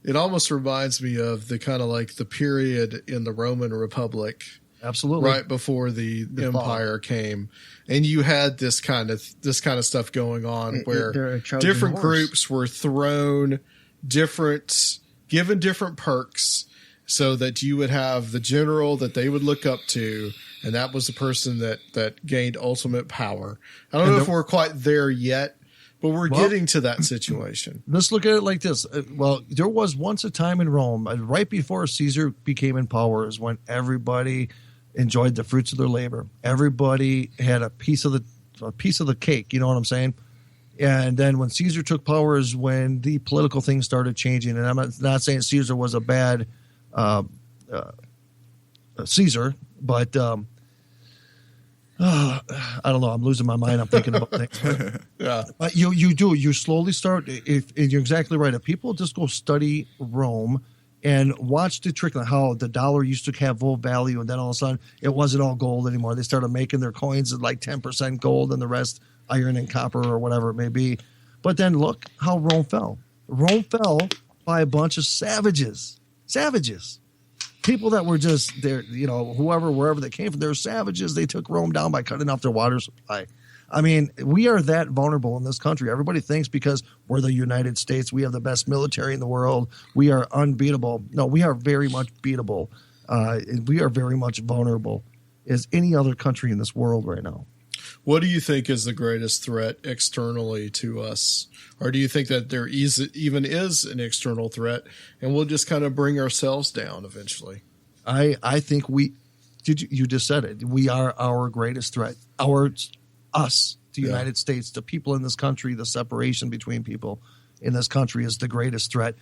it almost reminds me of the kind of like the period in the Roman Republic. Absolutely. Right before the empire came. And you had this kind of stuff going on where different groups were thrown given different perks so that you would have the general that they would look up to, and that was the person that gained ultimate power. I don't know if we're quite there yet, but we're getting to that situation. Let's look at it like this. Well, there was once a time in Rome, right before Caesar became in power, is when everybody enjoyed the fruits of their labor. Everybody had a piece of the cake. You know what I'm saying? And then when Caesar took power is when the political things started changing. And I'm not saying Caesar was a bad Caesar, but I don't know. I'm losing my mind. I'm thinking about things. Yeah. You slowly start. If you're exactly right. If people just go study Rome and watch the trickle, how the dollar used to have full value, and then all of a sudden it wasn't all gold anymore. They started making their coins at like 10% gold and the rest iron and copper or whatever it may be. But then look how Rome fell. Rome fell by a bunch of savages. People that were just there, wherever they came from, they were savages. They took Rome down by cutting off their water supply. I mean, we are that vulnerable in this country. Everybody thinks because we're the United States, we have the best military in the world, we are unbeatable. No, we are very much beatable. We are very much vulnerable as any other country in this world right now. What do you think is the greatest threat externally to us? Or do you think that there even is an external threat and we'll just kind of bring ourselves down eventually? I think you just said it. We are our greatest threat. Us, the United States, the people in this country, the separation between people in this country is the greatest threat.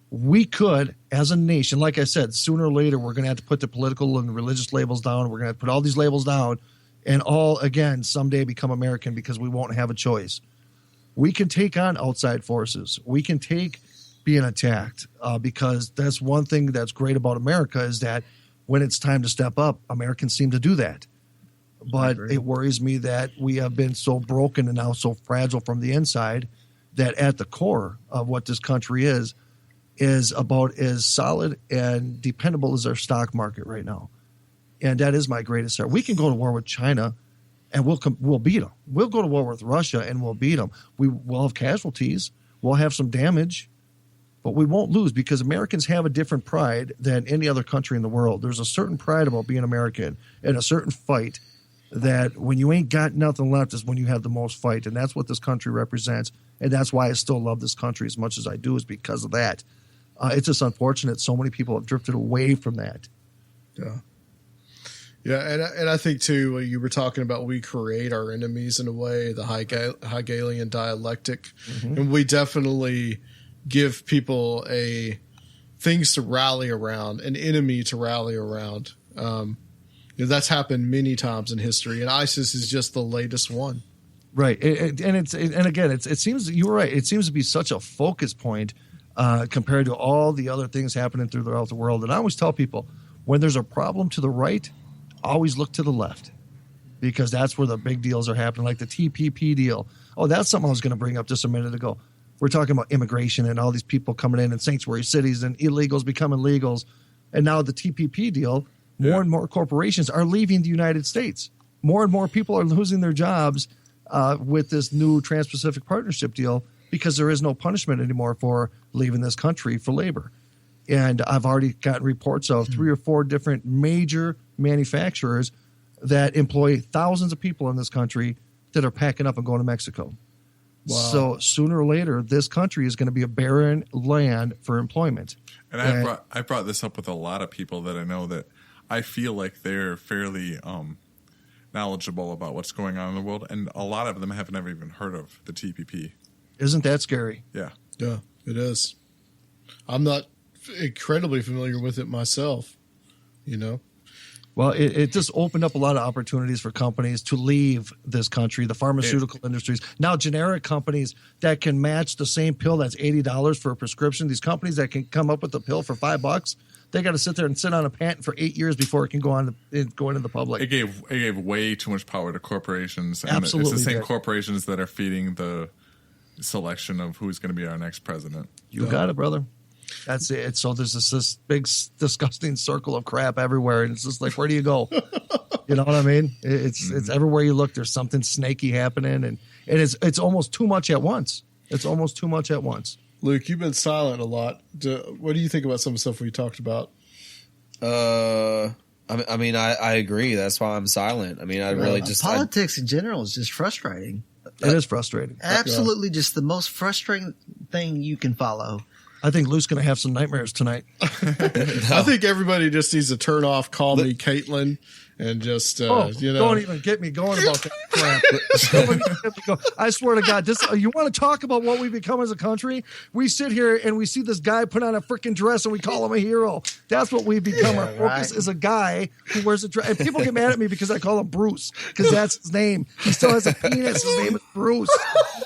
We could, as a nation, like I said, sooner or later, we're going to have to put the political and religious labels down. We're going to have to put all these labels down and all, again, someday become American because we won't have a choice. We can take on outside forces. We can take being attacked because that's one thing that's great about America is that when it's time to step up, Americans seem to do that. But it worries me that we have been so broken and now so fragile from the inside that at the core of what this country is about as solid and dependable as our stock market right now. And that is my greatest fear. We can go to war with China and we'll beat them. We'll go to war with Russia and we'll beat them. We'll have casualties. We'll have some damage, but we won't lose because Americans have a different pride than any other country in the world. There's a certain pride about being American and a certain fight that when you ain't got nothing left is when you have the most fight. And that's what this country represents. And that's why I still love this country as much as I do is because of that. It's just unfortunate so many people have drifted away from that. Yeah. Yeah, and I think, too, you were talking about we create our enemies in a way, the Hegelian Dialectic. Mm-hmm. And we definitely give people things to rally around, an enemy to rally around. That's happened many times in history, and ISIS is just the latest one. Right, it seems you were right. It seems to be such a focus point compared to all the other things happening throughout the world. And I always tell people, when there's a problem to the right, always look to the left, because that's where the big deals are happening, like the TPP deal. Oh, that's something I was going to bring up just a minute ago. We're talking about immigration and all these people coming in sanctuary cities and illegals becoming legals, and now the TPP deal. More and more corporations are leaving the United States. More and more people are losing their jobs with this new Trans-Pacific Partnership deal because there is no punishment anymore for leaving this country for labor. And I've already gotten reports of 3 or 4 different major manufacturers that employ thousands of people in this country that are packing up and going to Mexico. Wow. So sooner or later, this country is going to be a barren land for employment. And I brought this up with a lot of people that I know that I feel like they're fairly knowledgeable about what's going on in the world, and a lot of them have never even heard of the TPP. Isn't that scary? Yeah. Yeah, it is. I'm not incredibly familiar with it myself, Well, it just opened up a lot of opportunities for companies to leave this country, the pharmaceutical industries. Now, generic companies that can match the same pill that's $80 for a prescription, these companies that can come up with a pill for $5, they got to sit there and sit on a patent for 8 years before it can go into the public. It gave way too much power to corporations. And Absolutely. It's the same corporations that are feeding the selection of who's going to be our next president. You got it, brother. That's it. So there's this big, disgusting circle of crap everywhere, and it's just like, where do you go? You know what I mean? It's everywhere you look. There's something snaky happening, and it's almost too much at once. It's almost too much at once. Luke, you've been silent a lot. What do you think about some of the stuff we talked about? I mean, I agree. That's why I'm silent. I mean, I really just politics in general is just frustrating. It is frustrating. Absolutely, just the most frustrating thing you can follow. I think Luke's going to have some nightmares tonight. I think everybody just needs to turn off Call Me Caitlin and just, don't even get me going about that crap. Don't even get me going. I swear to God, you want to talk about what we've become as a country? We sit here and we see this guy put on a freaking dress and we call him a hero. That's what we've become. Our focus is a guy who wears a dress. And people get mad at me because I call him Bruce, because that's his name. He still has a penis. His name is Bruce.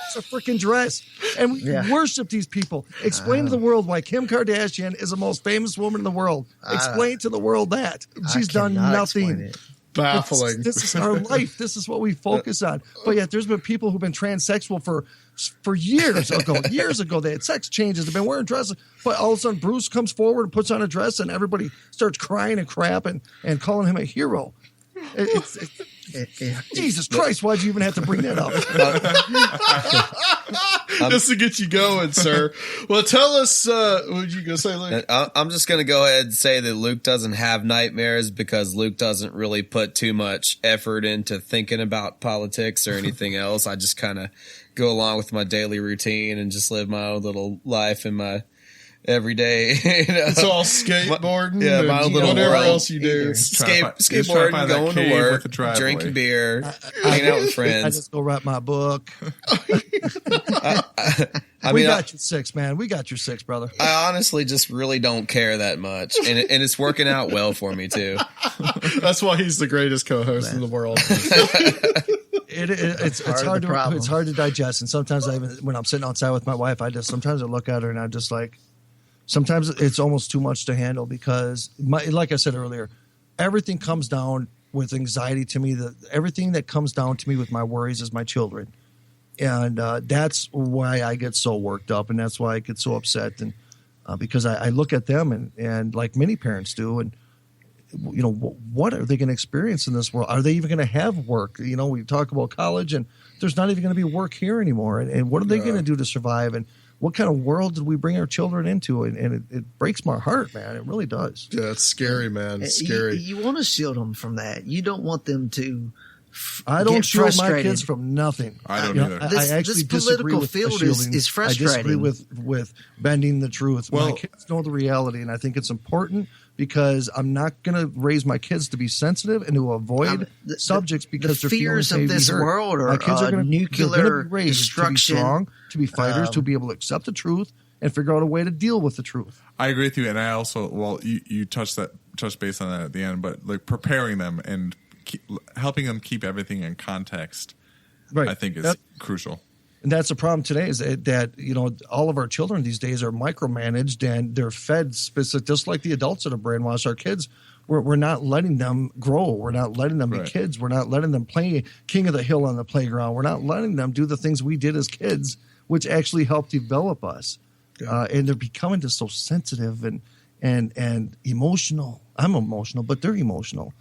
It's a freaking dress. And we worship these people. Explain to the world why Kim Kardashian is the most famous woman in the world. Explain to the world that. She's done nothing. Baffling. This is our life. This is what we focus on. But yet there's been people who've been transsexual for years ago. They had sex changes. They've been wearing dresses. But all of a sudden Bruce comes forward and puts on a dress and everybody starts crying and crap and calling him a hero. Jesus Christ, why'd you even have to bring that up? Just to get you going, sir. Well, tell us, what were you going to say, Luke? I'm just going to go ahead and say that Luke doesn't have nightmares because Luke doesn't really put too much effort into thinking about politics or anything else. I just kind of go along with my daily routine and just live my own little life in my every day. It's all skateboarding. My own little whatever world. else you do. Skateboarding, going to work, drinking beer, hanging out with I friends. just go write my book. I We mean, got your six, man. We got your six, brother. I honestly just really don't care that much, and it's working out well for me too. That's why he's the greatest co-host in the world. It's hard to digest, and sometimes when I'm sitting outside with my wife, sometimes I look at her and I'm just like, sometimes it's almost too much to handle because, like I said earlier, everything comes down with anxiety to me. Everything that comes down to me with my worries is my children. And that's why I get so worked up, and that's why I get so upset. And because I look at them and like many parents do, and you know, what are they going to experience in this world? Are they even going to have work? You know, we talk about college, and there's not even going to be work here anymore. And what are they going to do to survive? And what kind of world did we bring our children into? And it breaks my heart, man. It really does. Yeah, it's scary, man. It's scary. You want to shield them from that. You don't want them to. I don't get shield frustrated. my kids from nothing. I don't either. I actually this disagree political with field shielding. is frustrating. I disagree with bending the truth. Well, my kids know the reality, and I think it's important because I'm not going to raise my kids to be sensitive and to avoid subjects because the their feelings fears of may this be hurt. world My are kids are gonna, nuclear they're gonna be raised destruction. to be strong, to be fighters, to be able to accept the truth and figure out a way to deal with the truth. I agree with you, and I also, you touched base on that at the end, but like preparing them and helping them keep everything in context, Right. I think is crucial. And that's the problem today is that, you know, all of our children these days are micromanaged and they're fed specific, just like the adults that have brainwashed our kids. We're not letting them grow. We're not letting them be kids. We're not letting them play King of the Hill on the playground. We're not letting them do the things we did as kids, which actually helped develop us. Yeah. And they're becoming just so sensitive and emotional. I'm emotional, but they're emotional.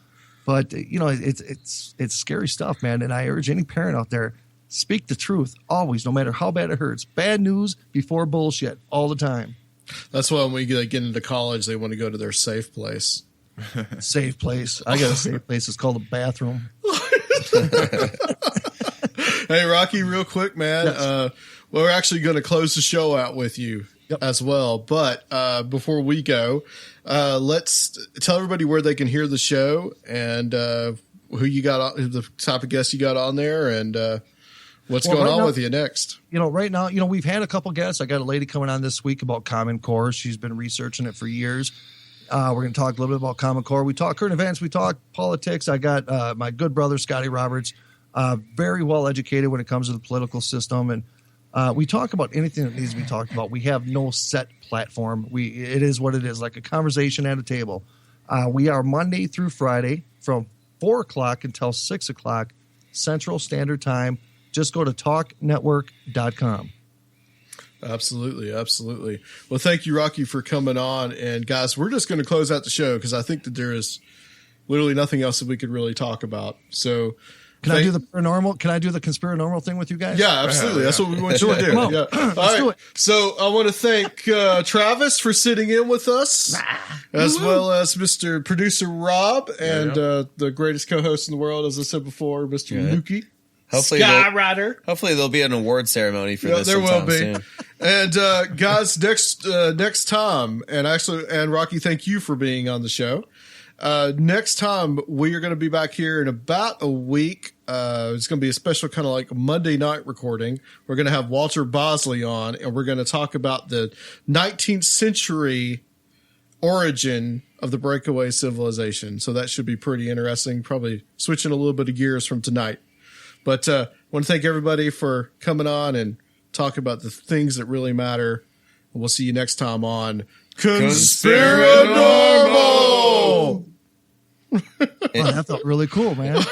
But, you know, it's scary stuff, man. And I urge any parent out there, speak the truth always, no matter how bad it hurts. Bad news before bullshit all the time. That's why when we get into college, they want to go to their safe place. Safe place. I got a safe place. It's called a bathroom. Hey, Rocky, real quick, man. Yes. We're actually going to close the show out with you as well. But before we go, let's tell everybody where they can hear the show and who you got, the type of guests you got on there, and what's going on with you next. You know, right now, you know, we've had a couple guests. I got a lady coming on this week about Common Core. She's been researching it for years. We're going to talk a little bit about Common Core. We talk current events. We talk politics. I got my good brother, Scotty Roberts, very well educated when it comes to the political system. And we talk about anything that needs to be talked about. We have no set platform. It is what it is, like a conversation at a table. We are Monday through Friday from 4 o'clock until 6 o'clock Central Standard Time. Just go to talknetwork.com. Absolutely, absolutely. Well, thank you, Rocky, for coming on. And guys, we're just going to close out the show because I think that there is literally nothing else that we could really talk about. So, Can I do the paranormal? Can I do the conspiranormal thing with you guys? yeah, absolutely. That's what we want you to do. Come on. Yeah. All right. do it. So I want to thank Travis for sitting in with us, as well as Mr. Producer Rob and the greatest co-host in the world, as I said before, Mr. Lukey. Hopefully, hopefully there'll be an award ceremony for this. There will sometime be. soon. And guys, next time, and Rocky, thank you for being on the show. Next time we are going to be back here in about a week. It's going to be a special kind of like Monday night recording. We're going to have Walter Bosley on, and we're going to talk about the 19th century origin of the breakaway civilization. So that should be pretty interesting. Probably switching a little bit of gears from tonight. But I want to thank everybody for coming on and talk about the things that really matter. And we'll see you next time on Conspirinormal. Oh, that felt really cool, man.